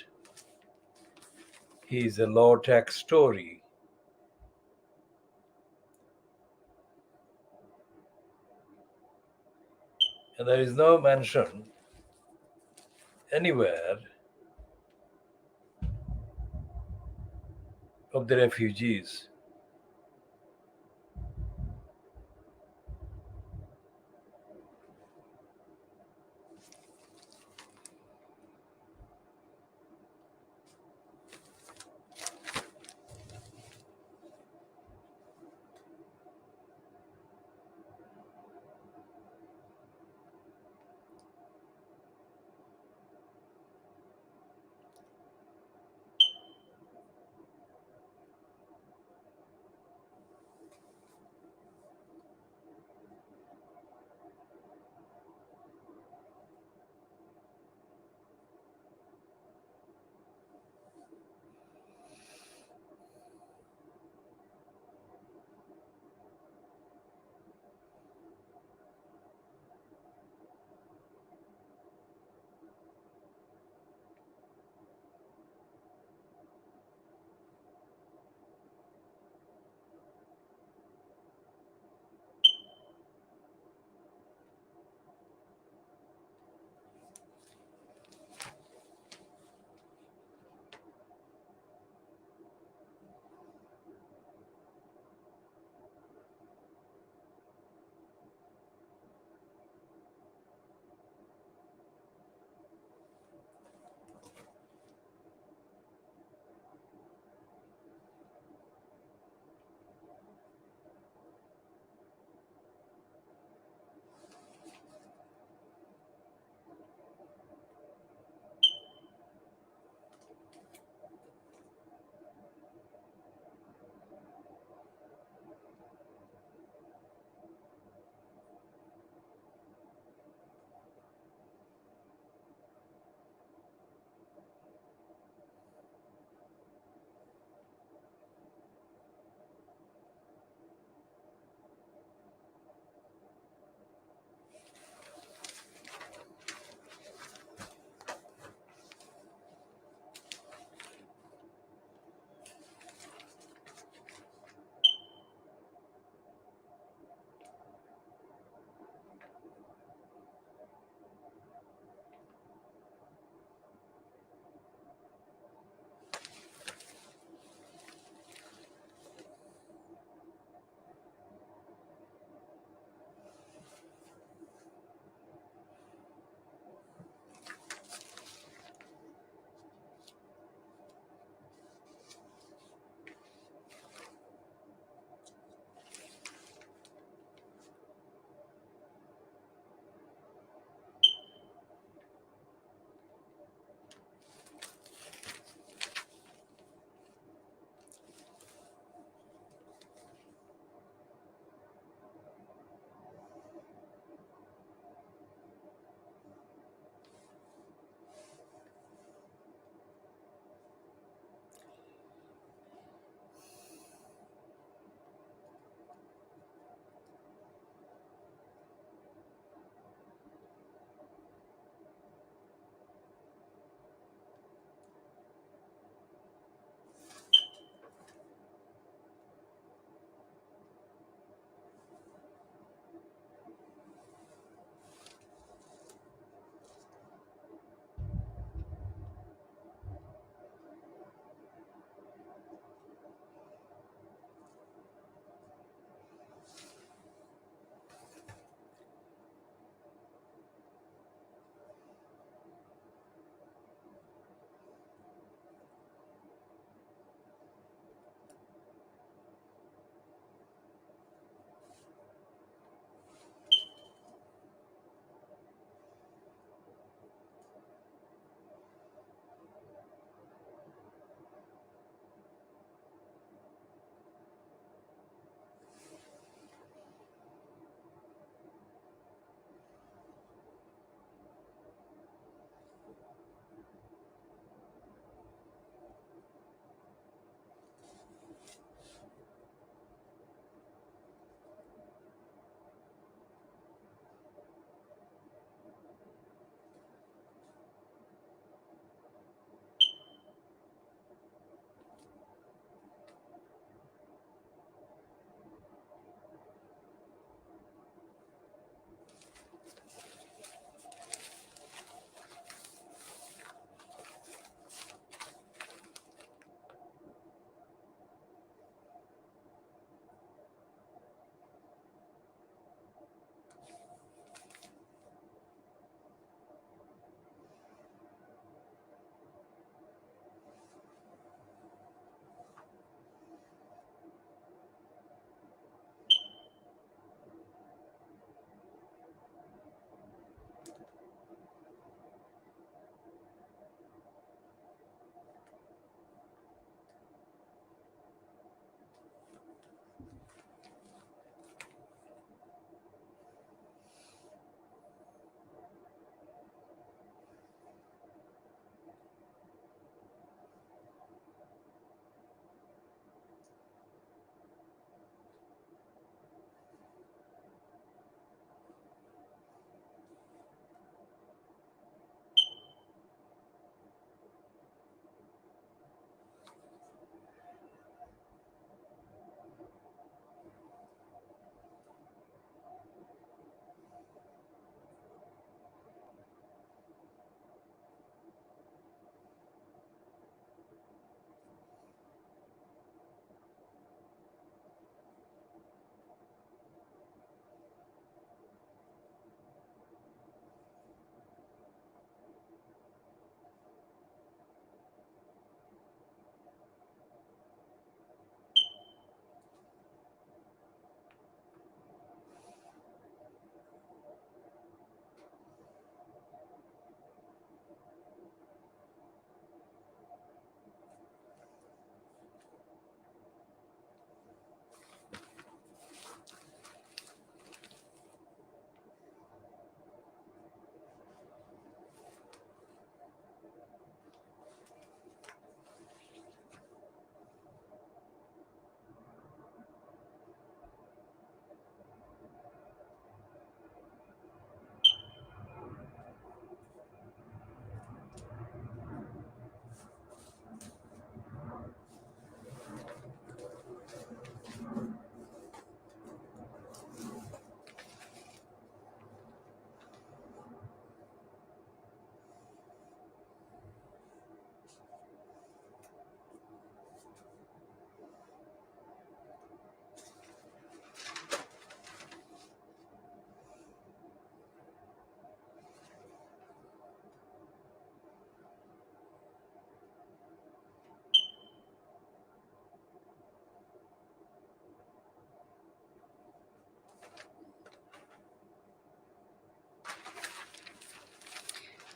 he is a low tax Tory. And there is no mention anywhere of the refugees.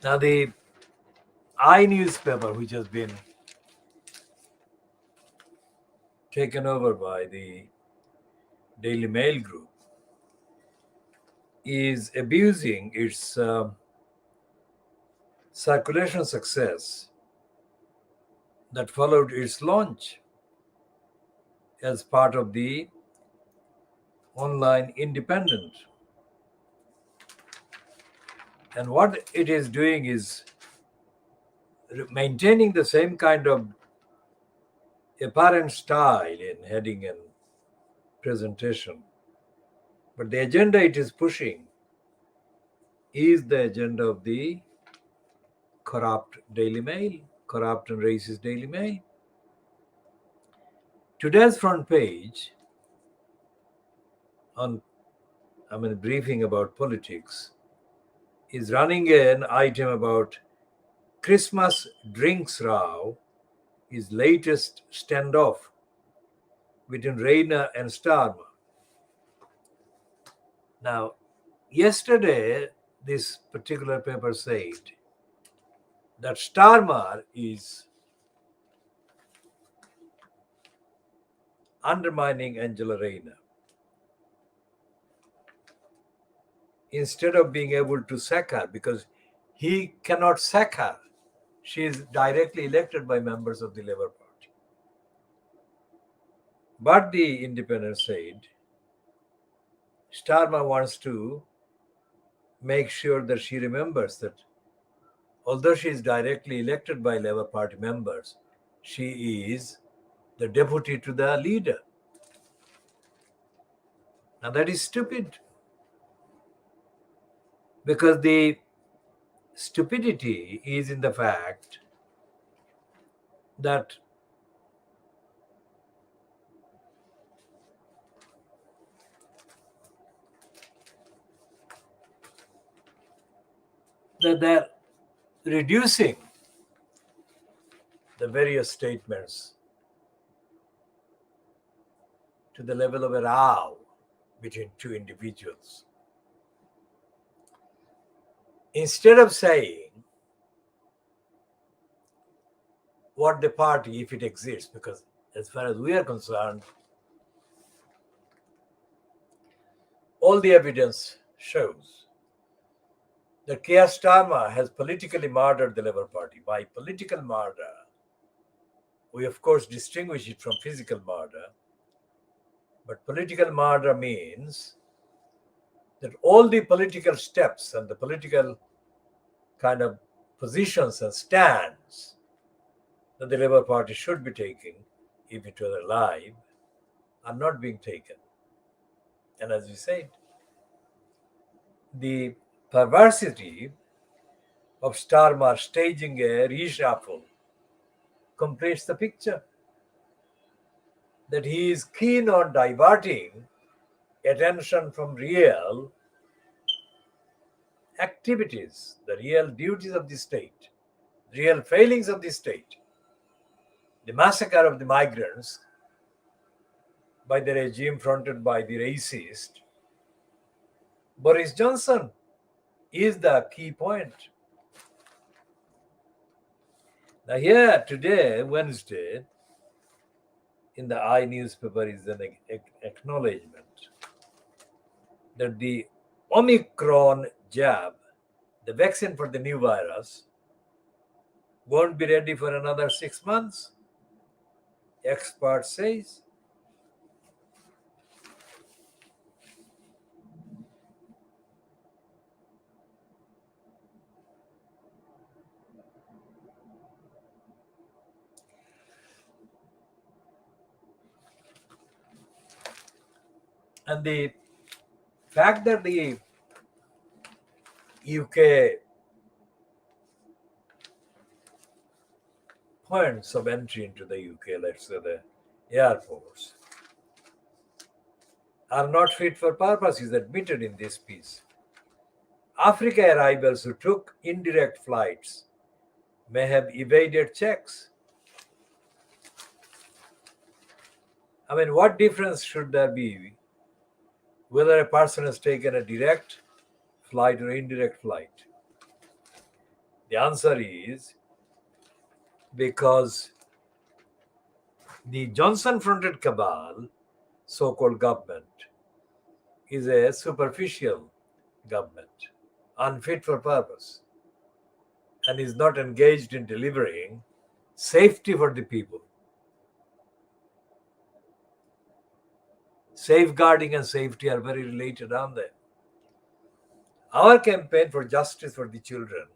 Now, the I newspaper, which has been taken over by the Daily Mail group, is abusing its circulation success that followed its launch as part of the online independent. And what it is doing is maintaining the same kind of apparent style in heading and presentation. But the agenda it is pushing is the agenda of the corrupt Daily Mail, corrupt and racist Daily Mail. Today's front page on, briefing about politics is running an item about Christmas drinks row is latest standoff between Rayner and Starmer. Now, yesterday, this particular paper said that Starmer is undermining Angela Rayner. Instead of being able to sack her, because he cannot sack her, she is directly elected by members of the Labour Party. But the Independent said Starmer wants to make sure that she remembers that although she is directly elected by Labour Party members, she is the deputy to the leader. Now that is stupid. Because the stupidity is in the fact that they're reducing the various statements to the level of a row between two individuals. Instead of saying what the party, if it exists, because as far as we are concerned, all the evidence shows that K Starmer has politically murdered the Labour Party. By political murder, we of course distinguish it from physical murder, but political murder means that all the political steps and the political kind of positions and stands that the Labour Party should be taking if it were alive are not being taken. And as we said, the perversity of Starmer staging a reshuffle completes the picture. That he is keen on diverting attention from real activities, the real duties of the state, real failings of the state. The massacre of the migrants by the regime fronted by the racist Boris Johnson is the key point. Now here today, Wednesday, in the I newspaper is an acknowledgement that the Omicron jab, the vaccine for the new virus, won't be ready for another 6 months, expert says. And the fact that the UK points of entry into the UK, let's say the airports, are not fit for purpose is admitted in this piece. Africa arrivals who took indirect flights may have evaded checks. What difference should there be whether a person has taken a direct flight or indirect flight? The answer is because the Johnson-fronted cabal, so-called government, is a superficial government, unfit for purpose, and is not engaged in delivering safety for the people. Safeguarding and safety are very related, aren't they? Our campaign for justice for the children,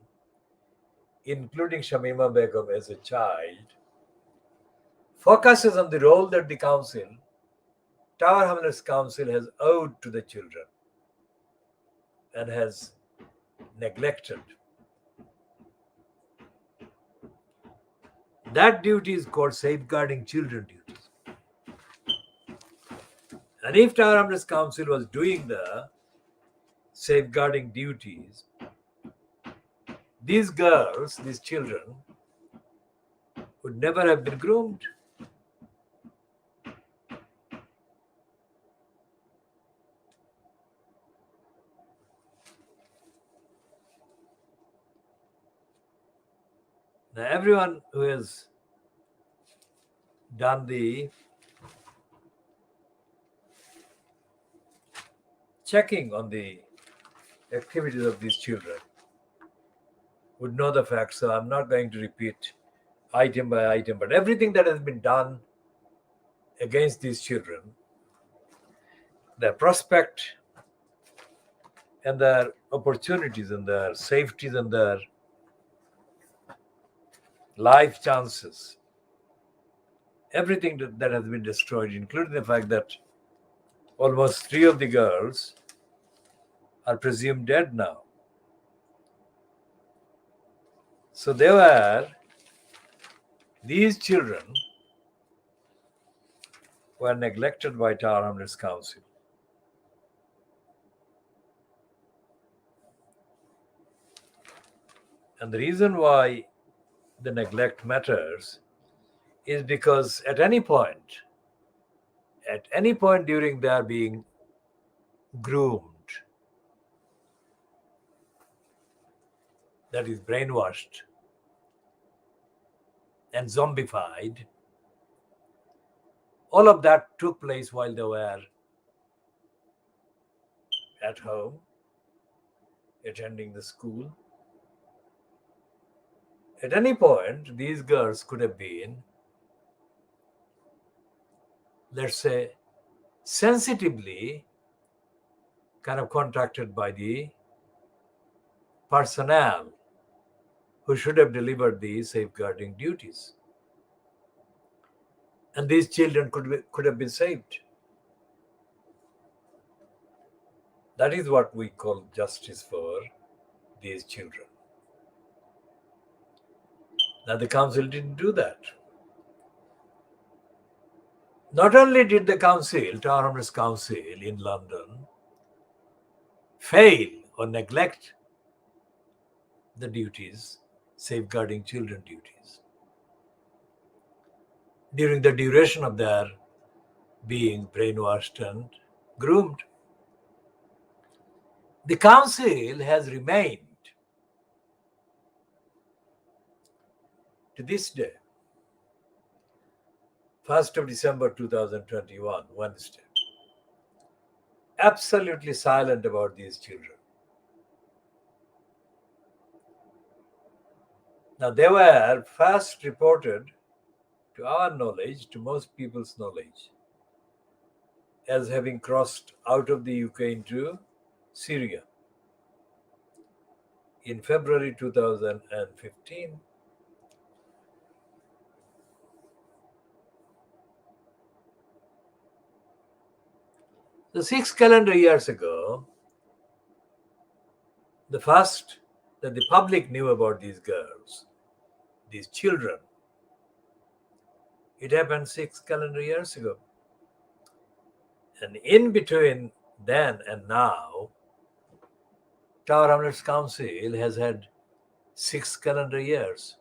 including Shamima Begum as a child, focuses on the role that the council, Tower Hamlets Council, has owed to the children and has neglected. That duty is called safeguarding children duties. And if Tower Hamlets Council was doing the safeguarding duties, these girls, these children, would never have been groomed. Now, everyone who has done the checking on the activities of these children would know the facts, so I'm not going to repeat item by item, but everything that has been done against these children, their prospect and their opportunities and their safeties and their life chances, everything that has been destroyed, including the fact that almost 3 of the girls are presumed dead now. So these children were neglected by Tower Hamlets Council. And the reason why the neglect matters is because at any point during their being groomed, that is brainwashed and zombified, all of that took place while they were at home, attending the school. At any point, these girls could have been, let's say, sensitively kind of contacted by the personnel who should have delivered these safeguarding duties. And these children could have been saved. That is what we call justice for these children. Now, the council didn't do that. Not only did the council, Tower Hamlets Council in London, fail or neglect the duties, safeguarding children duties, during the duration of their being brainwashed and groomed. The council has remained to this day, 1st of December 2021, Wednesday, absolutely silent about these children. Now, they were first reported, to our knowledge, to most people's knowledge, as having crossed out of the UK into Syria in February 2015. So 6 calendar years ago, the first that the public knew about these girls, these children, it happened 6 calendar years ago. And in between then and now, Tower Hamlets Council has had 6 calendar years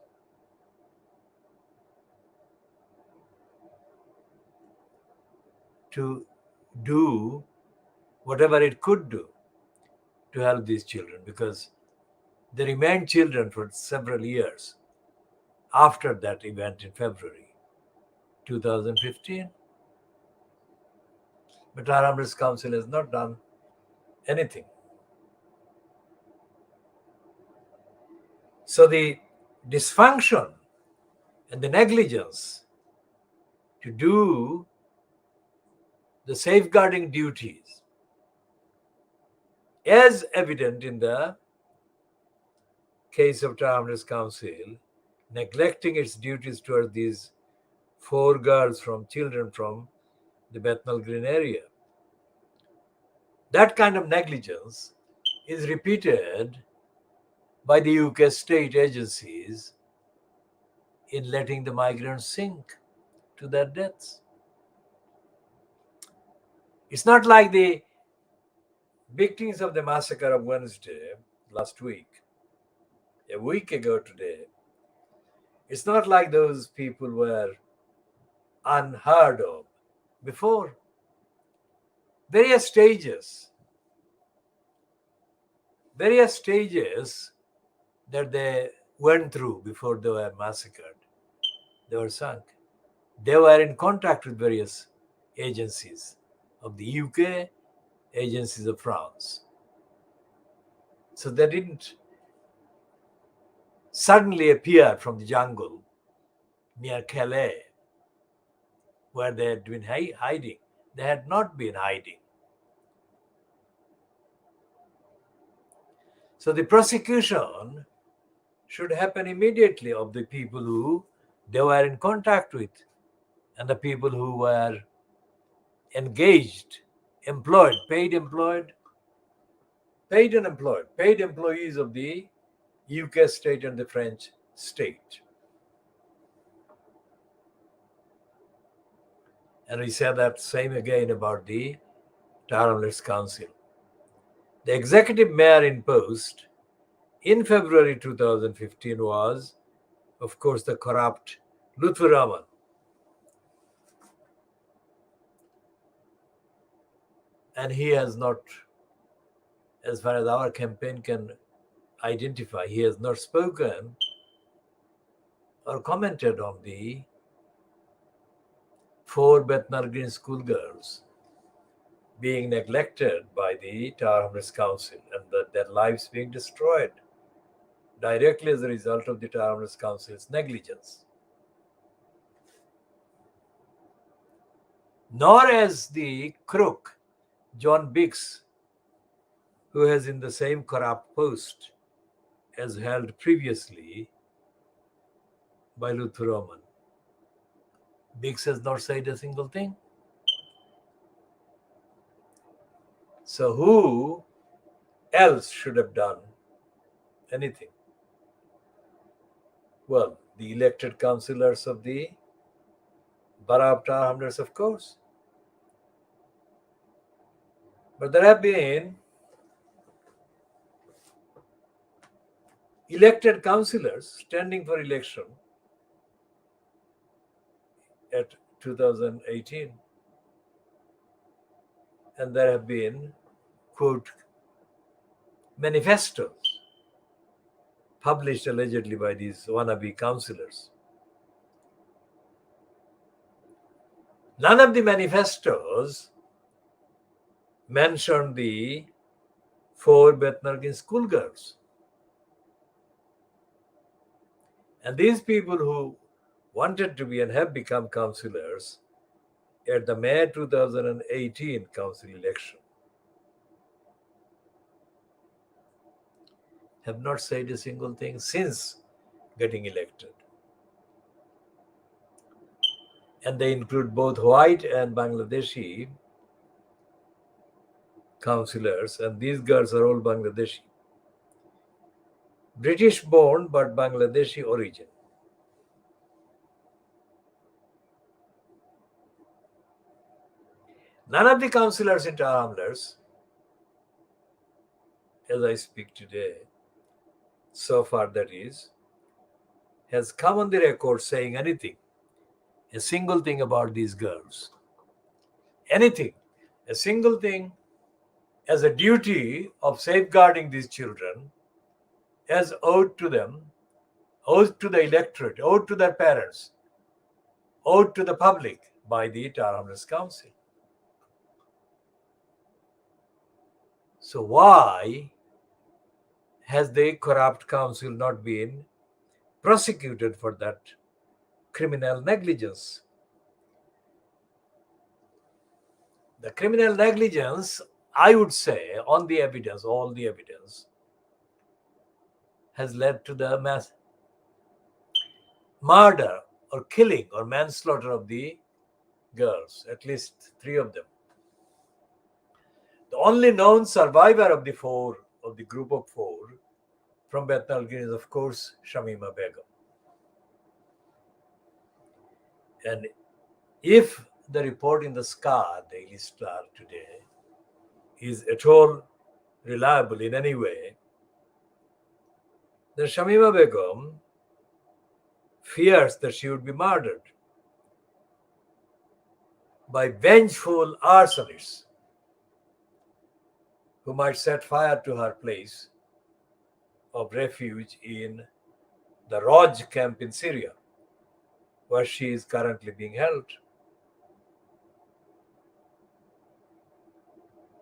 to do whatever it could do to help these children, because They remained children for several years after that event in February 2015. But our Armed Council has not done anything. So the dysfunction and the negligence to do the safeguarding duties, as evident in the case of Armed Council, neglecting its duties towards these 4 girls from children from the Bethnal Green area. That kind of negligence is repeated by the UK state agencies in letting the migrants sink to their deaths. It's not like the victims of the massacre of Wednesday last week, a week ago today. It's not like those people were unheard of before. Various stages that they went through before they were massacred, they were sunk. They were in contact with various agencies of the UK, agencies of France. So they didn't suddenly appear from the jungle near Calais, where they had been hiding. They had not been hiding. So the prosecution should happen immediately of the people who they were in contact with and the people who were engaged, employed, paid employees of the UK state and the French state. And we say that same again about the Armed Council. The executive mayor in post in February 2015 was, of course, the corrupt Sylvie Bermann. And he has not, as far as our campaign can identify, he has not spoken or commented on the 4 Bethnal Green schoolgirls being neglected by the Armed Council and their lives being destroyed directly as a result of the Armed Council's negligence. Nor as the crook, John Biggs, who has in the same corrupt post as held previously by Sylvie Bermann. Biggs has not said a single thing. So who else should have done anything? Well, the elected councillors of the Borough of Tower Hamlets, of course. But there have been elected councillors standing for election at 2018. And there have been, quote, manifestos published allegedly by these wannabe councillors. None of the manifestos mentioned the 4 Bethnal Green schoolgirls. And these people who wanted to be and have become councillors at the May 2018 council election have not said a single thing since getting elected. And they include both white and Bangladeshi councillors, and these girls are all Bangladeshi. British born but Bangladeshi origin. None of the councillors in Tower Hamlets, as I speak today, so far that is, has come on the record saying anything, a single thing about these girls. Anything, a single thing as a duty of safeguarding these children as owed to them, owed to the electorate, owed to their parents, owed to the public by the Hrs Council. So why has the corrupt council not been prosecuted for that criminal negligence? The criminal negligence, I would say, on the evidence, all the evidence, has led to the mass murder or killing or manslaughter of the girls, at least 3 of them. The only known survivor of the group of 4 from Bethnal Green is, of course, Shamima Begum. And if the report in the SCAR, Daily Star today, is at all reliable in any way, then Shamima Begum fears that she would be murdered by vengeful arsonists who might set fire to her place of refuge in the Roj camp in Syria, where she is currently being held.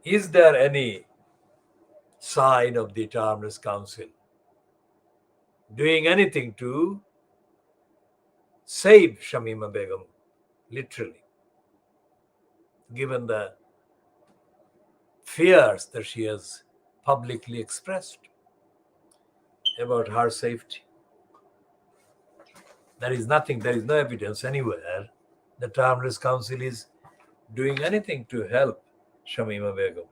Is there any sign of the Hrs Council doing anything to save Shamima Begum, literally, given the fears that she has publicly expressed about her safety? There is nothing, there is no evidence anywhere that Hrs Council is doing anything to help Shamima Begum.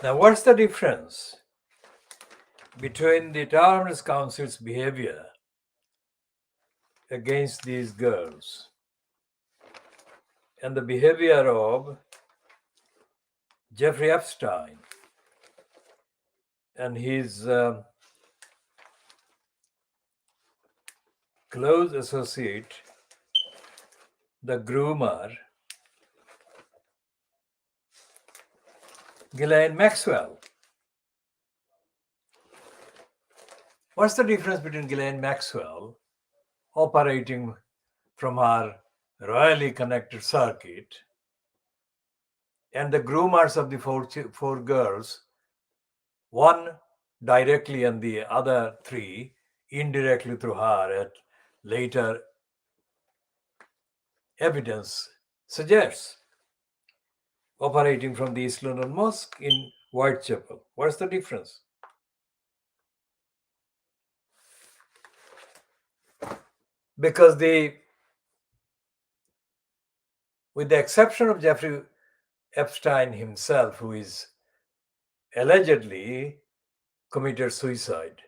Now, what's the difference between the Tolerance Council's behavior against these girls and the behavior of Jeffrey Epstein and his close associate, the groomer, Ghislaine Maxwell? What's the difference between Ghislaine Maxwell operating from her royally connected circuit and the groomers of the four girls, one directly and the other three indirectly through her, at later evidence suggests, operating from the East London Mosque in Whitechapel? What's the difference? Because with the exception of Jeffrey Epstein himself, who is allegedly committed suicide,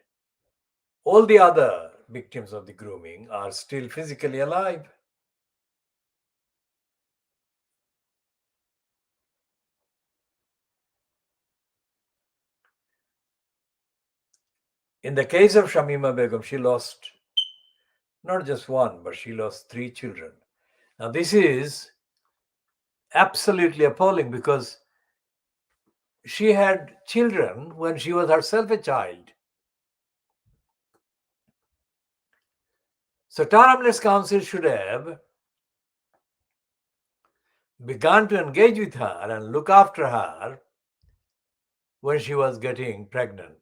all the other victims of the grooming are still physically alive. In the case of Shamima Begum, she lost not just one, but she lost 3 children. Now, this is absolutely appalling because she had children when she was herself a child. So, Tolerance Council should have begun to engage with her and look after her when she was getting pregnant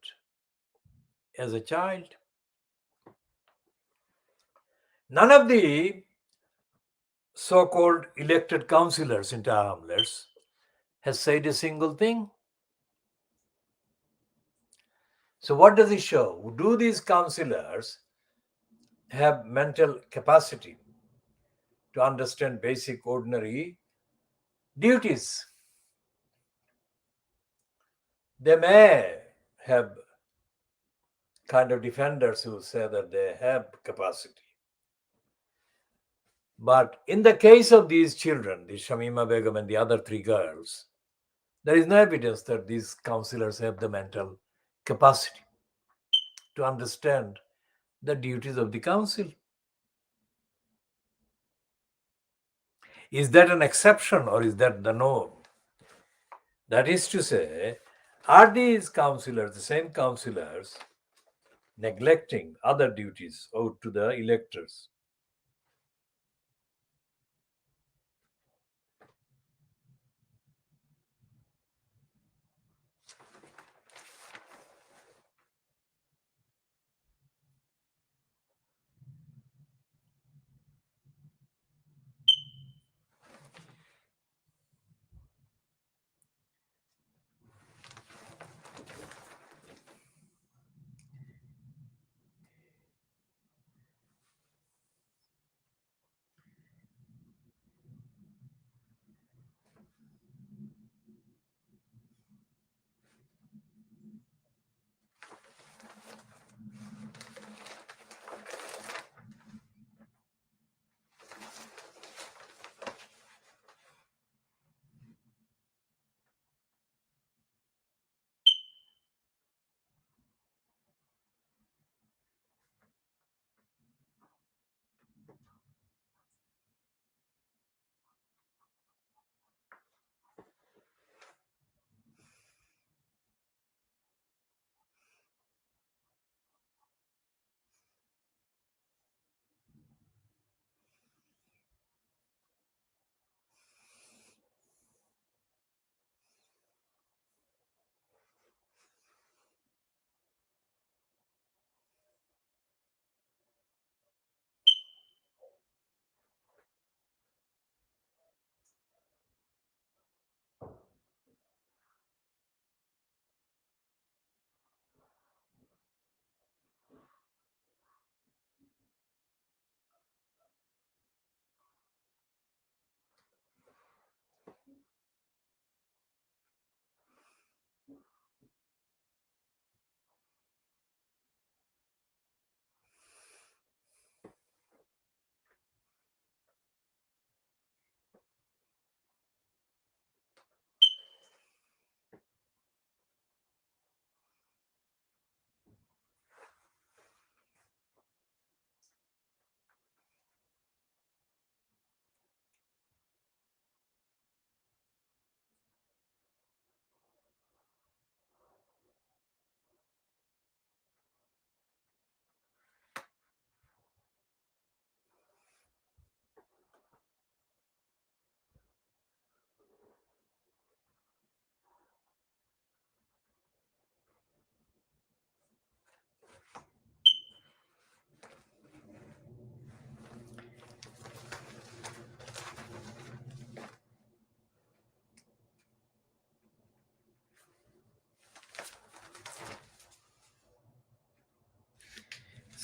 as a child. None of the so-called elected councillors in Tower Hamlets has said a single thing. So what does it show? Do these councillors have mental capacity to understand basic ordinary duties? They may have kind of defenders who say that they have capacity. But in the case of these children, the Shamima Begum and the other 3 girls, there is no evidence that these councillors have the mental capacity to understand the duties of the council. Is that an exception or is that the norm? That is to say, are these councillors, the same councillors, neglecting other duties owed to the electors?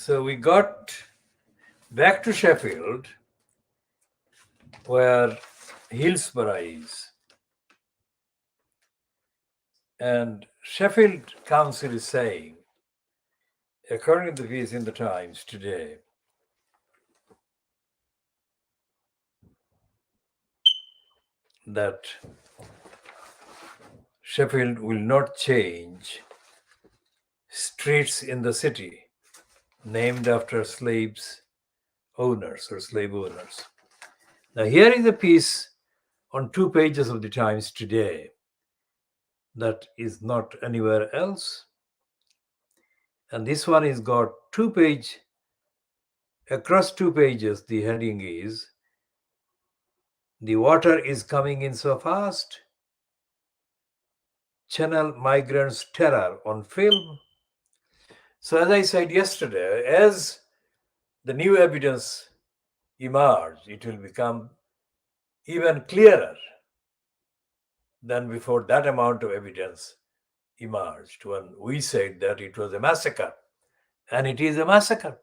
So we got back to Sheffield, where Hillsborough is. And Sheffield Council is saying, according to the piece in the Times today, that Sheffield will not change streets in the city named after slaves owners or slave owners. Now, here is a piece on 2 pages of the Times today that is not anywhere else. And this one is got 2 page, across 2 pages, the heading is, "The water is coming in so fast. Channel migrants' terror on film." So, as I said yesterday, as the new evidence emerge, it will become even clearer than before that amount of evidence emerged when we said that it was a massacre. And it is a massacre.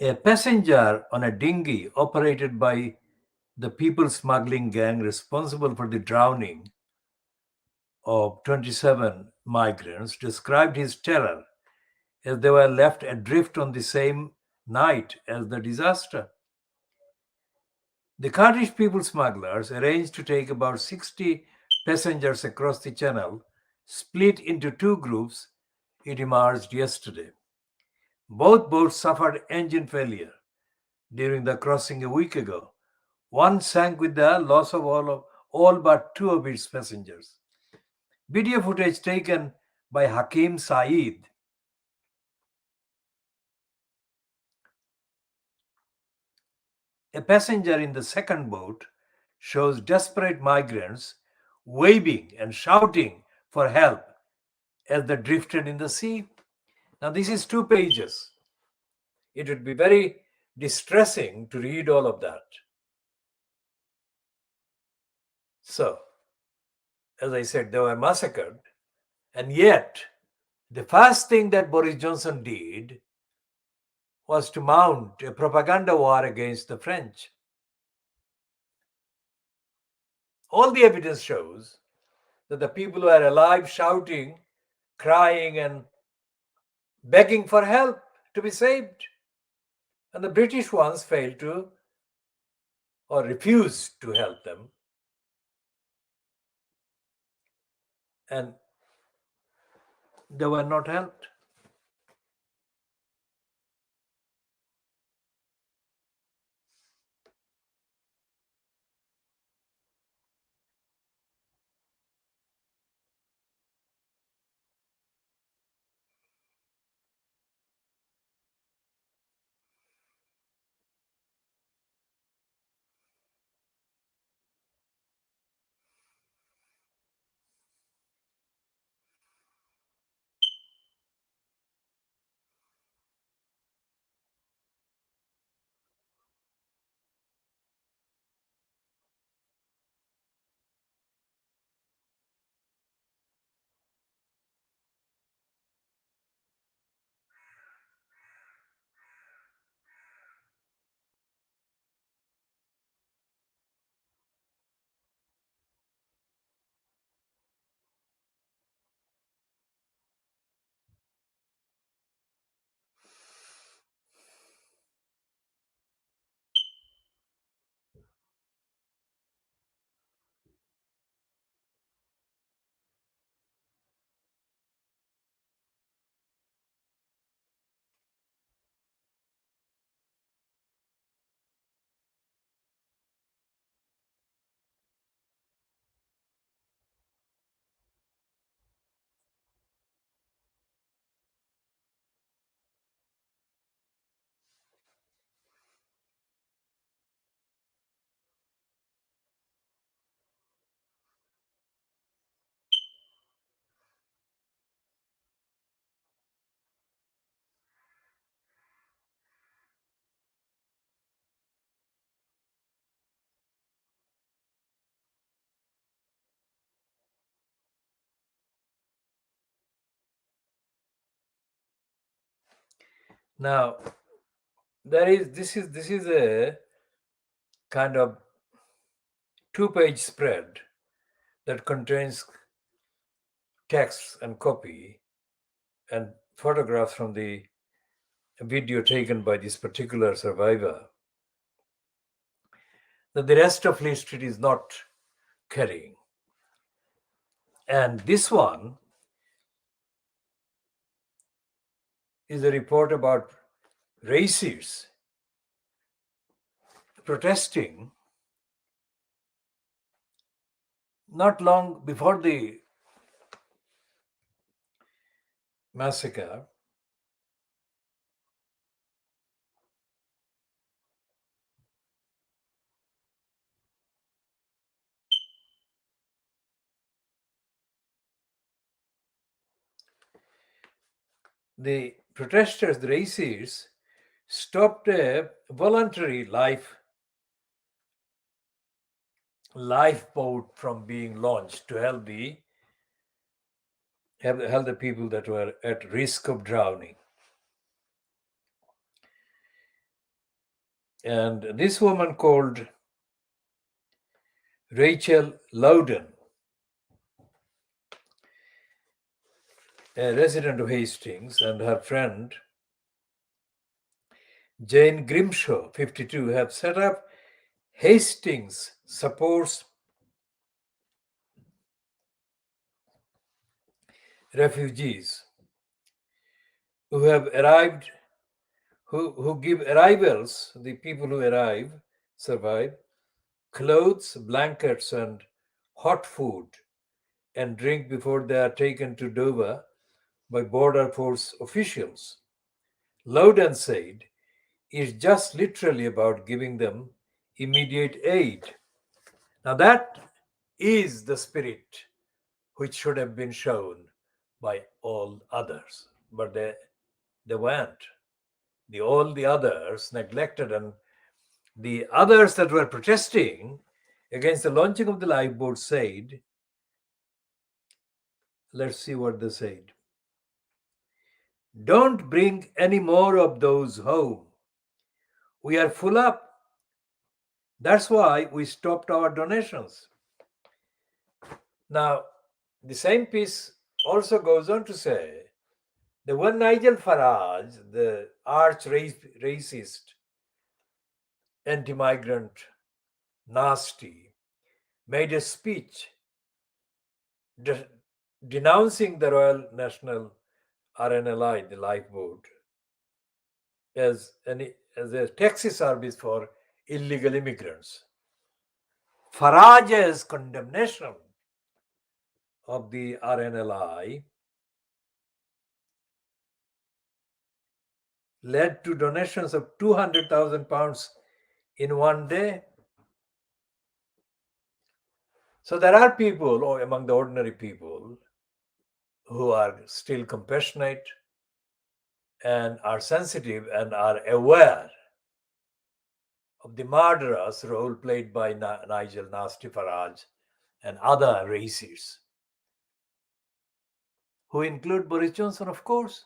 A passenger on a dinghy operated by the people smuggling gang responsible for the drowning of 27 migrants described his terror as they were left adrift on the same night as the disaster. The Kurdish people smugglers arranged to take about 60 passengers across the channel, split into 2 groups, it emerged yesterday. Both boats suffered engine failure during the crossing a week ago. One sank with the loss of all but 2 of its passengers. Video footage taken by Hakim Saeed, a passenger in the second boat, shows desperate migrants waving and shouting for help as they drifted in the sea. Now, this is 2 pages. It would be very distressing to read all of that. So, as I said, they were massacred. And yet, the first thing that Boris Johnson did was to mount a propaganda war against the French. All the evidence shows that the people who are alive shouting, crying, and begging for help to be saved. And the British ones failed to or refused to help them. And they were not helped. Now, this is a kind of 2-page spread that contains text and copy and photographs from the video taken by this particular survivor, that the rest of Fleet Street is not carrying. And this one is a report about racists protesting not long before the massacre. The protesters, the racists, stopped a voluntary lifeboat from being launched to help the people that were at risk of drowning. And this woman called Rachel Loudon, a resident of Hastings, and her friend Jane Grimshaw, 52, have set up Hastings supports refugees who have arrived, who give arrivals, the people who survive, clothes, blankets, and hot food and drink before they are taken to Dover by Border Force officials. Loudon said, it's just literally about giving them immediate aid. Now that is the spirit which should have been shown by all others, but they weren't. All the others neglected, and the others that were protesting against the launching of the lifeboat said, let's see what they said. Don't bring any more of those home. We are full up. That's why we stopped our donations. Now, the same piece also goes on to say that when Nigel Farage, the arch-racist, anti-migrant, nasty, made a speech denouncing the Royal National RNLI, the lifeboat, as a taxi service for illegal immigrants. Farage's condemnation of the RNLI led to donations of £200,000 in one day. So there are people, or among the ordinary people, who are still compassionate and are sensitive and are aware of the murderous role played by Nigel Nasty Farage and other racists, who include Boris Johnson, of course.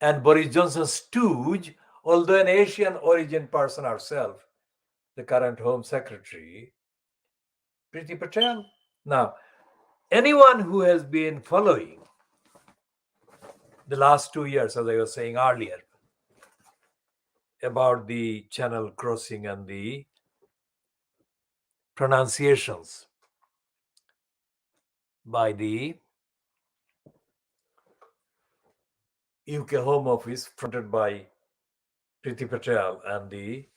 And Boris Johnson's stooge, although an Asian origin person herself, the current Home Secretary, Priti Patel. Now, anyone who has been following the last 2 years, as I was saying earlier, about the channel crossing and the pronunciations by the UK Home Office, fronted by Priti Patel, and the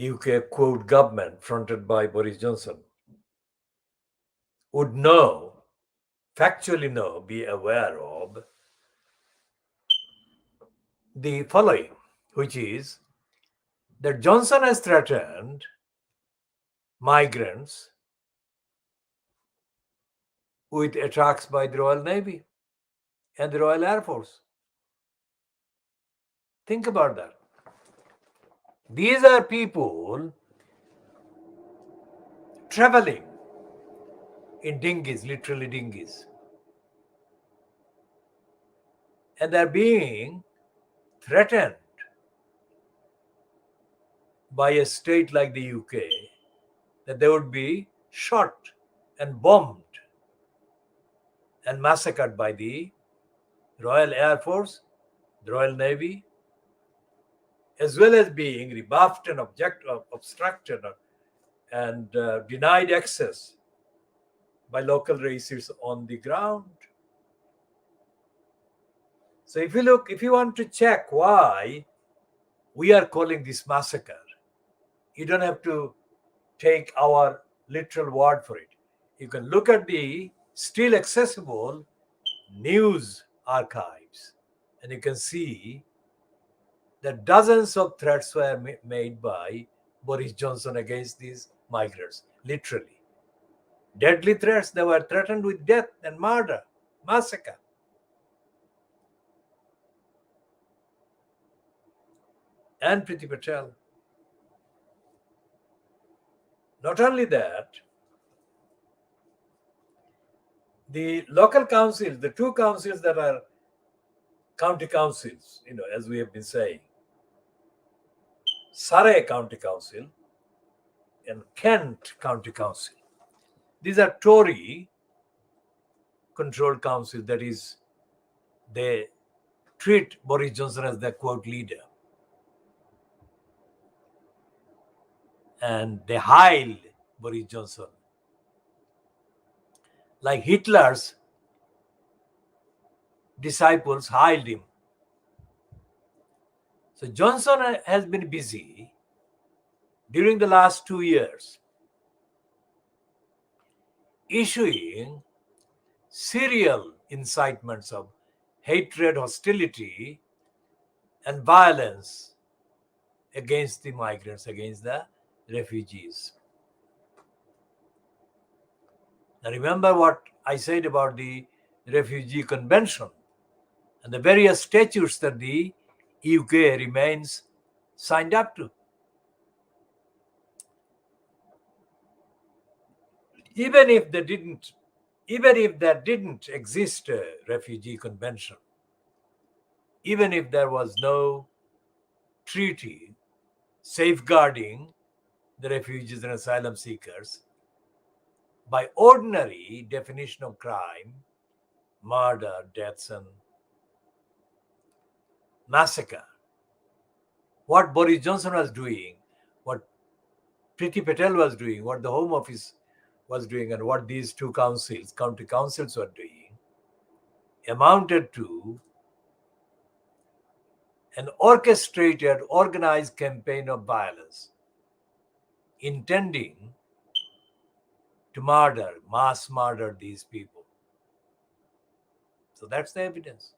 UK quote government, fronted by Boris Johnson, would know, factually know, be aware of the following, which is that Johnson has threatened migrants with attacks by the Royal Navy and the Royal Air Force. Think about that. These are people traveling in dinghies, literally dinghies. And they're being threatened by a state like the UK that they would be shot and bombed and massacred by the Royal Air Force, the Royal Navy, as well as being rebuffed and obstructed and denied access by local racists on the ground. So if you want to check why we are calling this massacre, you don't have to take our literal word for it. You can look at the still accessible news archives and you can see that dozens of threats were made by Boris Johnson against these migrants, literally. Deadly threats. They were threatened with death and murder, massacre. And Priti Patel. Not only that, the local councils, the two councils that are county councils, as we have been saying, Surrey County Council and Kent County Council. These are Tory controlled councils. That is, they treat Boris Johnson as their quote leader. And they hail Boris Johnson like Hitler's disciples hailed him. So Johnson has been busy during the last 2 years issuing serial incitements of hatred, hostility, and violence against the migrants, against the refugees. Now remember what I said about the Refugee Convention and the various statutes that the UK remains signed up to. Even if there didn't exist a refugee convention, even if there was no treaty safeguarding the refugees and asylum seekers, by ordinary definition of crime, murder, deaths, and massacre, what Boris Johnson was doing, what Priti Patel was doing, what the Home Office was doing, and what these two councils, county councils, were doing, amounted to an orchestrated, organized campaign of violence intending to mass murder these people. So that's the evidence.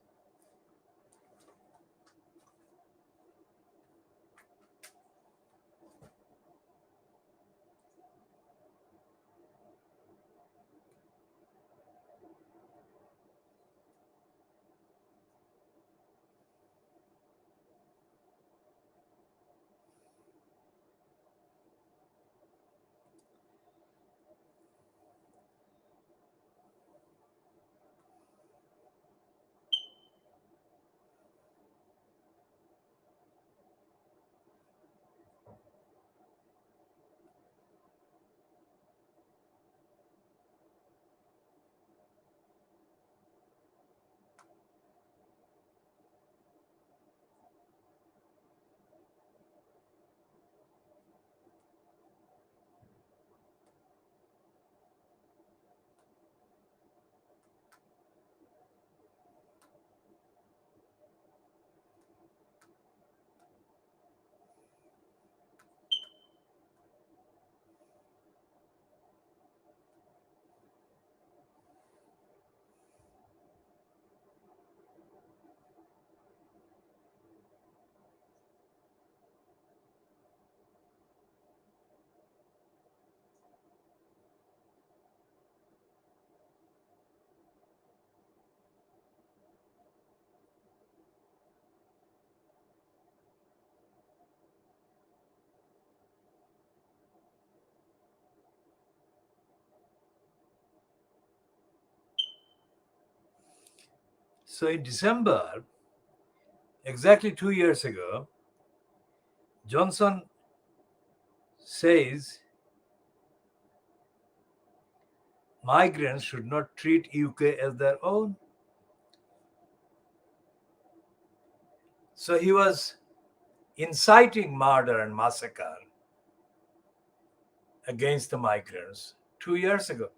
So in December, exactly 2 years ago, Johnson says migrants should not treat UK as their own. So he was inciting murder and massacre against the migrants 2 years ago.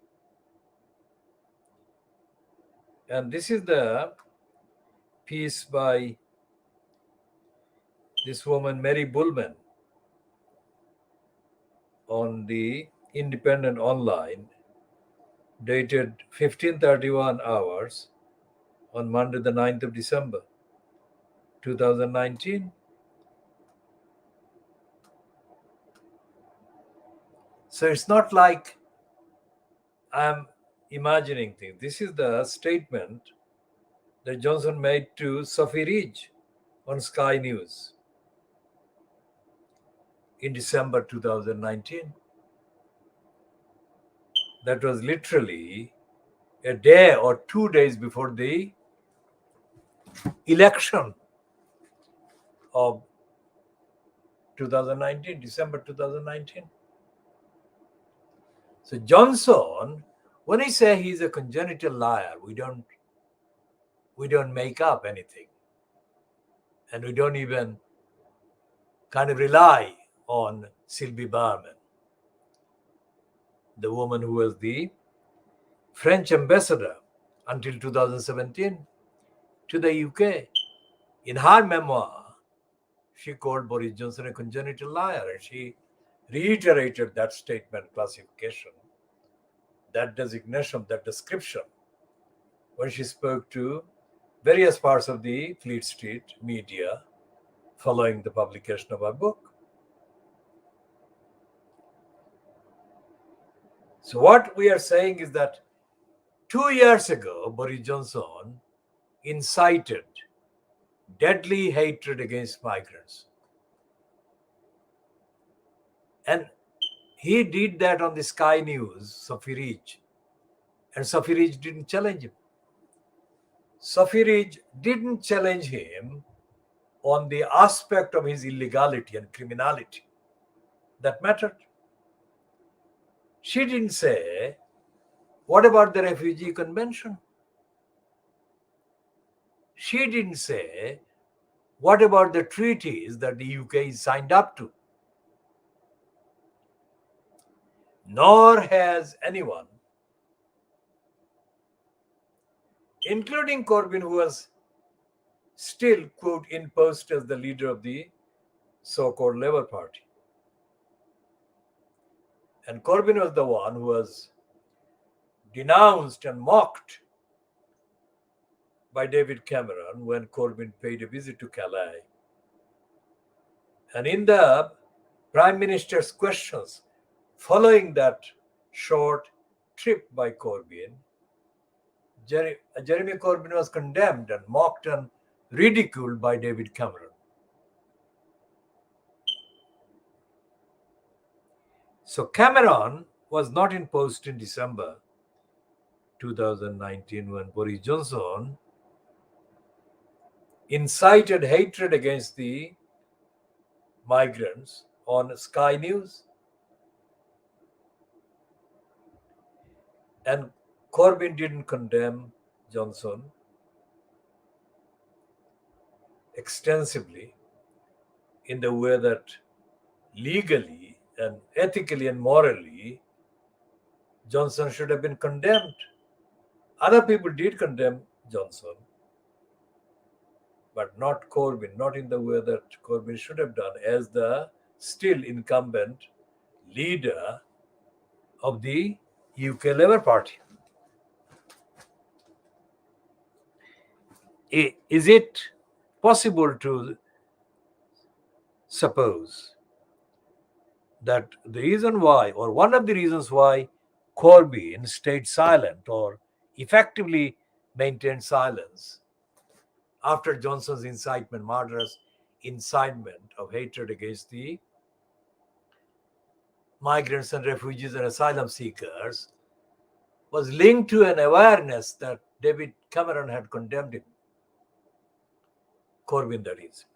And this is the piece by this woman, Mary Bullman, on the Independent Online, dated 15:31 hours on Monday, the 9th of December, 2019. So it's not like I'm imagining things. This is the statement that Johnson made to Sophie Ridge on Sky News in December 2019. That was literally a day or 2 days before the election of 2019, December 2019. So Johnson, when he say he's a congenital liar, we don't make up anything, and we don't even kind of rely on Sylvie Bermann, the woman who was the French ambassador until 2017 to the UK. In her memoir, she called Boris Johnson a congenital liar, and she reiterated that statement, classification, that designation, that description, when she spoke to various parts of the Fleet Street media following the publication of her book. So what we are saying is that 2 years ago, Boris Johnson incited deadly hatred against migrants. And he did that on the Sky News, Sophie Ridge. And Sophie Ridge didn't challenge him. Sophie Ridge didn't challenge him on the aspect of his illegality and criminality that mattered. She didn't say, what about the Refugee Convention? She didn't say, what about the treaties that the UK is signed up to? Nor has anyone, including Corbyn, who was still, quote, in post as the leader of the so-called Labour Party. And Corbyn was the one who was denounced and mocked by David Cameron when Corbyn paid a visit to Calais. And in the Prime Minister's questions following that short trip by Corbyn, Jeremy Corbyn was condemned and mocked and ridiculed by David Cameron. So Cameron was not in post in December 2019 when Boris Johnson incited hatred against the migrants on Sky News. And Corbyn didn't condemn Johnson extensively in the way that legally and ethically and morally Johnson should have been condemned. Other people did condemn Johnson, but not Corbyn, not in the way that Corbyn should have done as the still incumbent leader of the UK Labour Party. Is it possible to suppose that the reason why, or one of the reasons why, Corbyn stayed silent or effectively maintained silence after Johnson's incitement, murderous incitement of hatred against the migrants and refugees and asylum seekers, was linked to an awareness that David Cameron had condemned him. Corbyn, that is.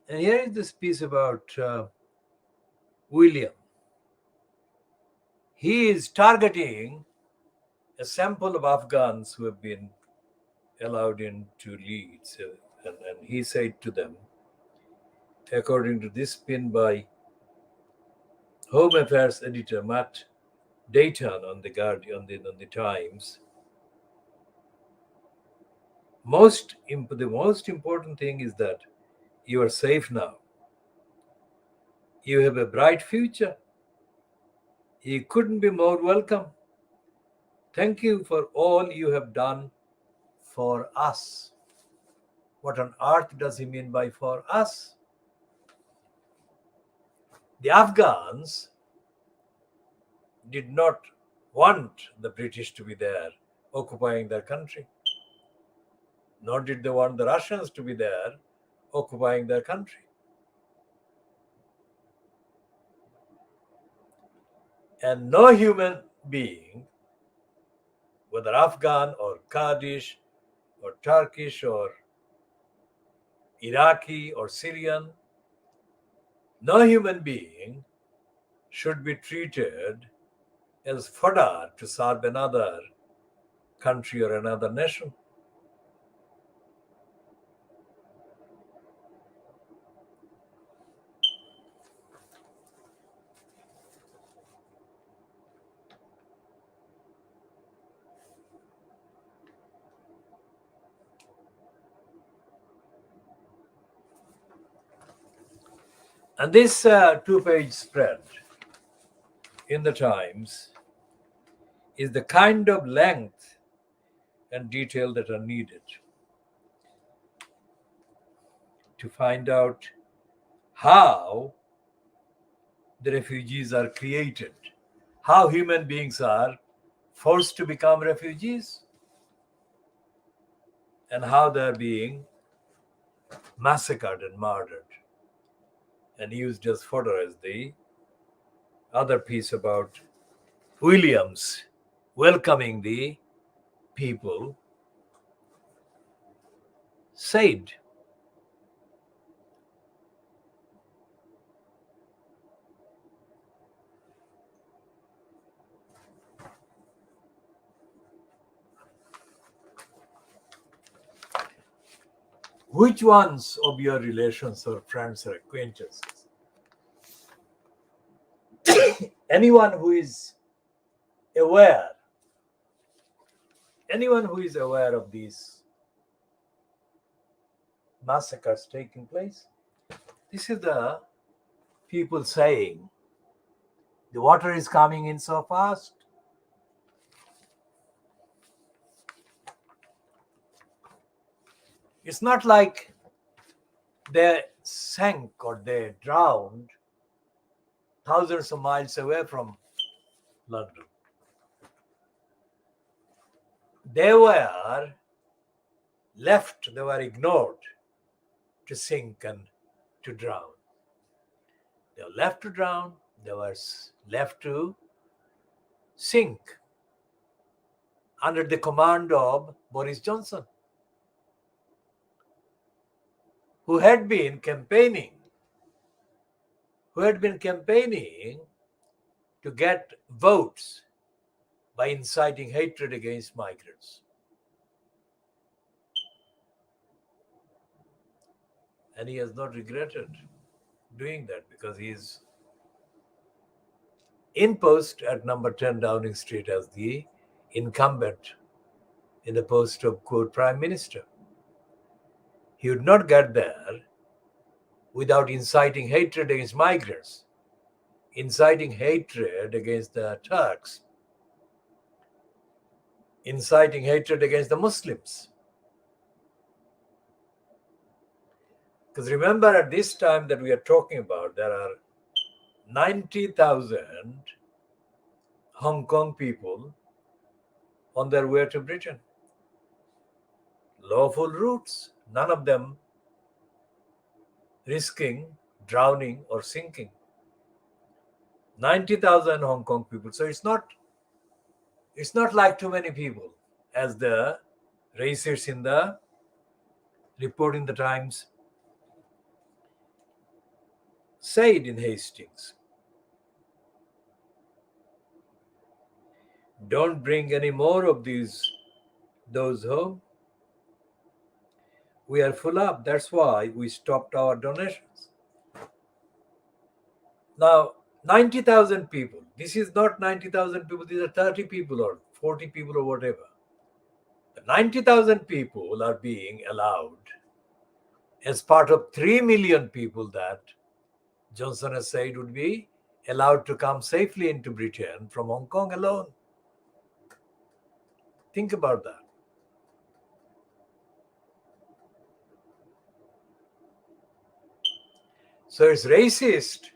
And here is this piece about William. He is targeting a sample of Afghans who have been allowed into Leeds. And he said to them, according to this pin by Home Affairs editor Matt Dayton on the Guardian, on the Times, the most important thing is that you are safe now. You have a bright future. You couldn't be more welcome. Thank you for all you have done for us. What on earth does he mean by for us? The Afghans did not want the British to be there occupying their country, nor did they want the Russians to be there occupying their country. And no human being, whether Afghan or Kurdish or Turkish or Iraqi or Syrian, no human being should be treated as fodder to serve another country or another nation. And this two-page spread in the Times is the kind of length and detail that are needed to find out how the refugees are created, how human beings are forced to become refugees, and how they're being massacred and murdered and used as fodder, as the other piece about Williams welcoming the people said. Which ones of your relations or friends or acquaintances? Anyone who is aware of these massacres taking place? This is the people saying, the water is coming in so fast. It's not like they sank or they drowned thousands of miles away from London. They were left, they were ignored to sink and to drown. They were left to drown, they were left to sink under the command of Boris Johnson, who had been campaigning to get votes by inciting hatred against migrants. And he has not regretted doing that because he is in post at number 10 Downing Street as the incumbent in the post of quote Prime Minister. He would not get there without inciting hatred against migrants, inciting hatred against the Turks, inciting hatred against the Muslims. Because remember, at this time that we are talking about, there are 90,000 Hong Kong people on their way to Britain. Lawful routes, none of them risking drowning or sinking. 90,000 Hong Kong people. So it's not like too many people, as the racists in the report in the Times said in Hastings. Don't bring any more of those home. We are full up. That's why we stopped our donations. Now, 90,000 people. This is not 90,000 people. These are 30 people or 40 people or whatever. The 90,000 people are being allowed as part of 3 million people that Johnson has said would be allowed to come safely into Britain from Hong Kong alone. Think about that. So it's racist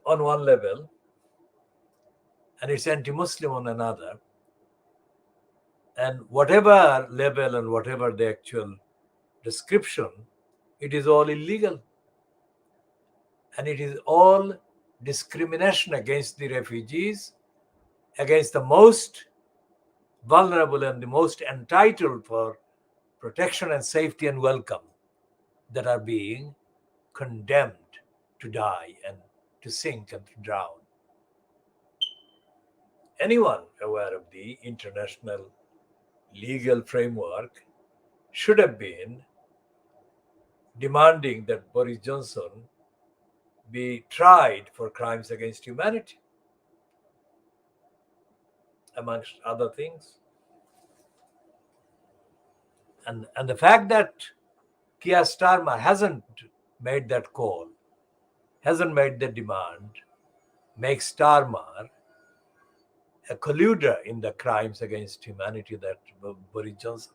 on one level and it's anti-Muslim on another. And whatever level and whatever the actual description, it is all illegal. And it is all discrimination against the refugees, against the most vulnerable and the most entitled for protection and safety and welcome, that are being condemned to die and to sink and to drown. Anyone aware of the international legal framework should have been demanding that Boris Johnson be tried for crimes against humanity, amongst other things. And the fact that K Starmer hasn't made that call, hasn't made the demand, makes Starmer a colluder in the crimes against humanity that Boris Johnson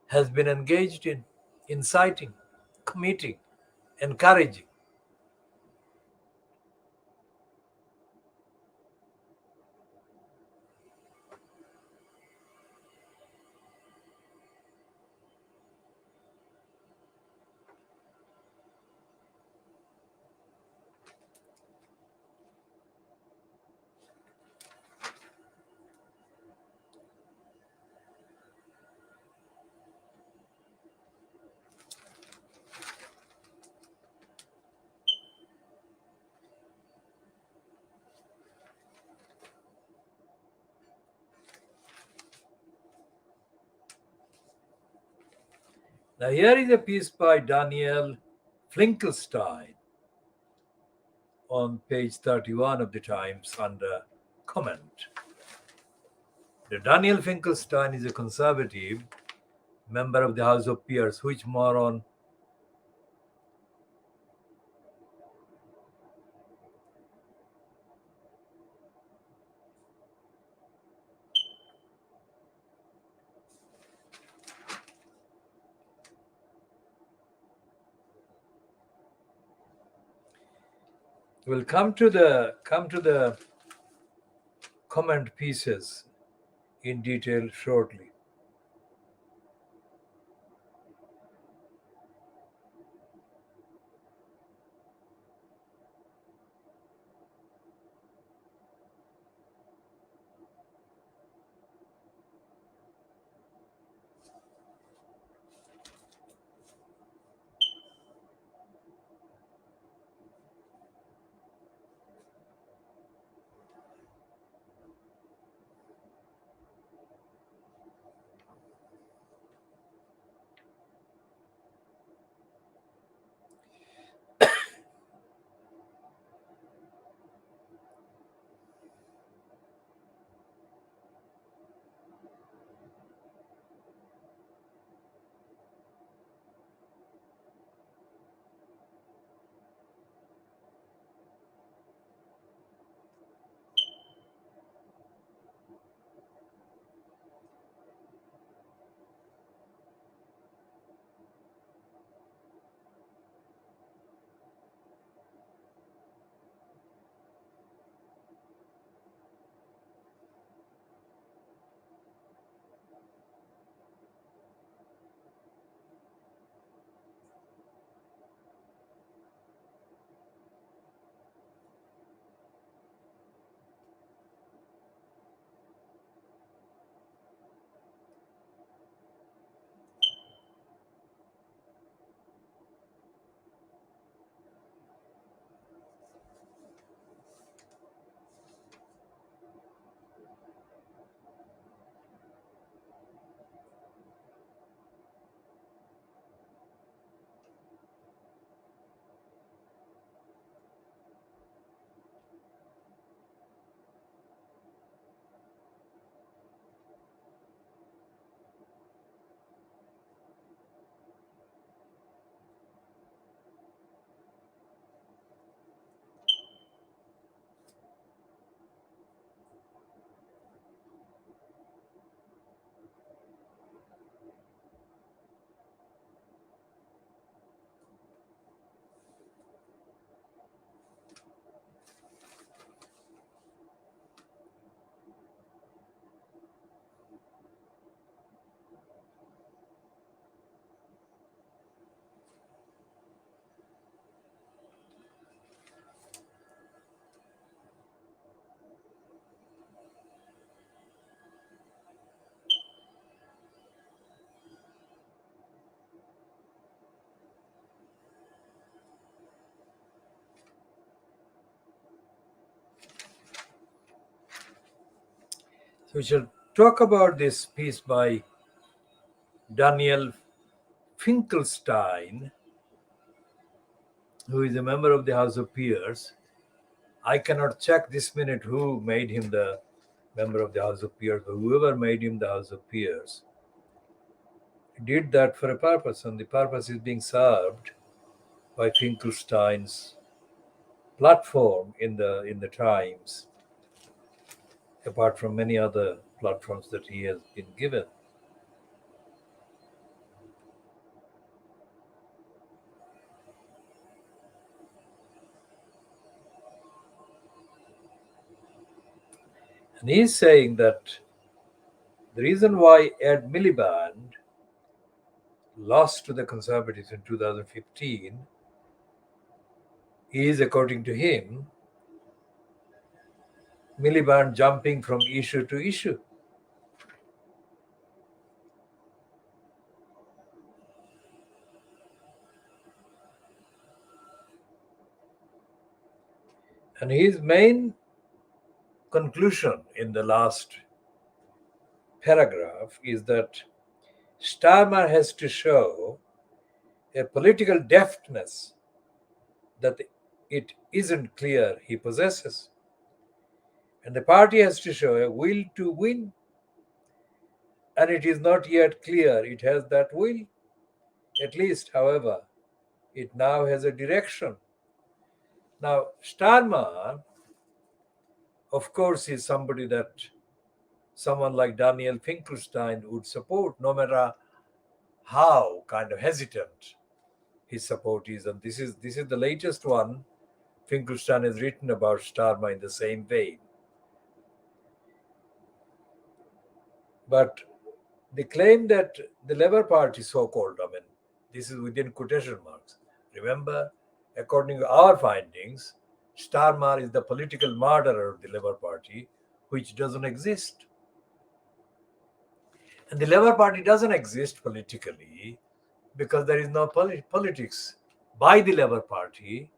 has been engaged in, inciting, committing, encouraging. Now, here is a piece by Daniel Finkelstein on page 31 of the Times under comment. The Daniel Finkelstein is a conservative member of the House of Peers. Which moron will come to the comment pieces in detail shortly. We shall talk about this piece by Daniel Finkelstein, who is a member of the House of Peers. I cannot check this minute who made him the member of the House of Peers, but whoever made him the House of Peers did that for a purpose, and the purpose is being served by Finkelstein's platform in the Times, apart from many other platforms that he has been given. And he's saying that the reason why Ed Miliband lost to the Conservatives in 2015 is, according to him, Miliband jumping from issue to issue. And his main conclusion in the last paragraph is that Starmer has to show a political deftness that it isn't clear he possesses. And the party has to show a will to win, and it is not yet clear it has that will. At least, however, it now has a direction. Now, Starmer, of course, is somebody that someone like Daniel Finkelstein would support, no matter how kind of hesitant his support is. And this is the latest one Finkelstein has written about Starmer in the same vein. But they claim that the Labour Party, so-called, I mean, this is within quotation marks. Remember, according to our findings, Starmer is the political murderer of the Labour Party, which doesn't exist. And the Labour Party doesn't exist politically because there is no politics by the Labour Party.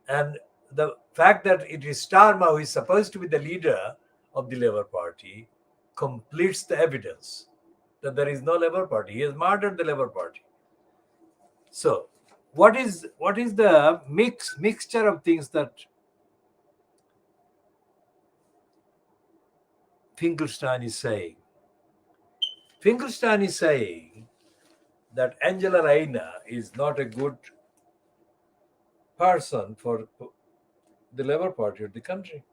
And the fact that it is Starmer who is supposed to be the leader of the Labour Party completes the evidence that there is no Labour Party. He has murdered the Labour Party. So, what is the mixture of things that Finkelstein is saying? Finkelstein is saying that Angela Rayner is not a good person for the Labour Party of the country.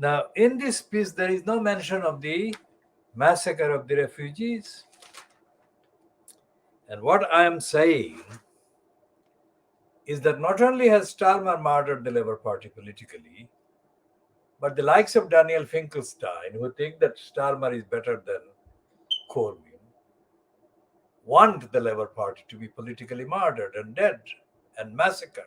Now, in this piece, there is no mention of the massacre of the refugees. And what I am saying is that not only has Starmer murdered the Labour Party politically, but the likes of Daniel Finkelstein, who think that Starmer is better than Corbyn, want the Labour Party to be politically murdered and dead and massacred.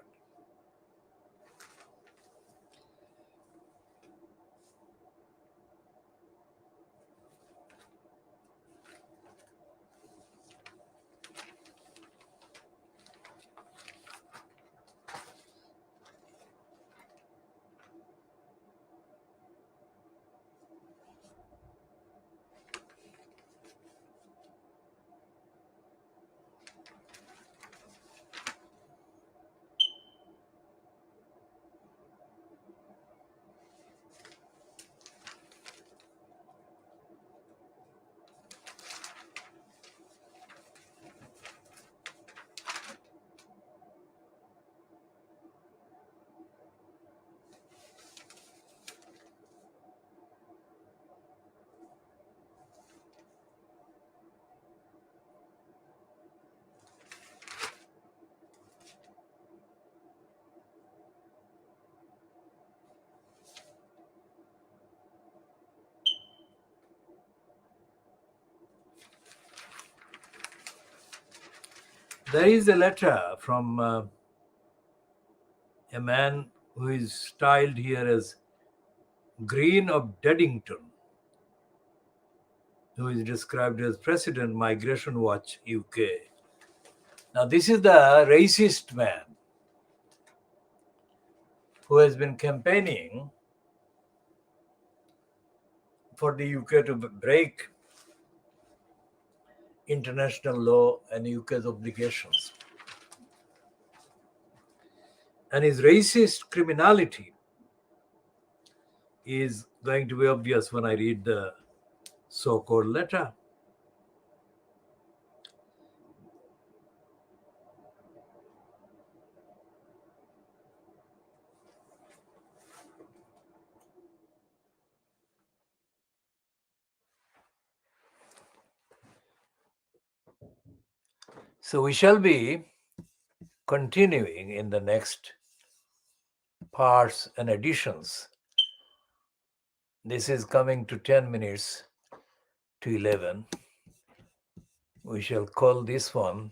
There is a letter from a man who is styled here as Green of Deddington, who is described as President Migration Watch UK. Now, this is the racist man who has been campaigning for the UK to break international law and UK's obligations. And his racist criminality is going to be obvious when I read the so-called letter. So we shall be continuing in the next parts and editions. This is coming to 10 minutes to 11. We shall call this one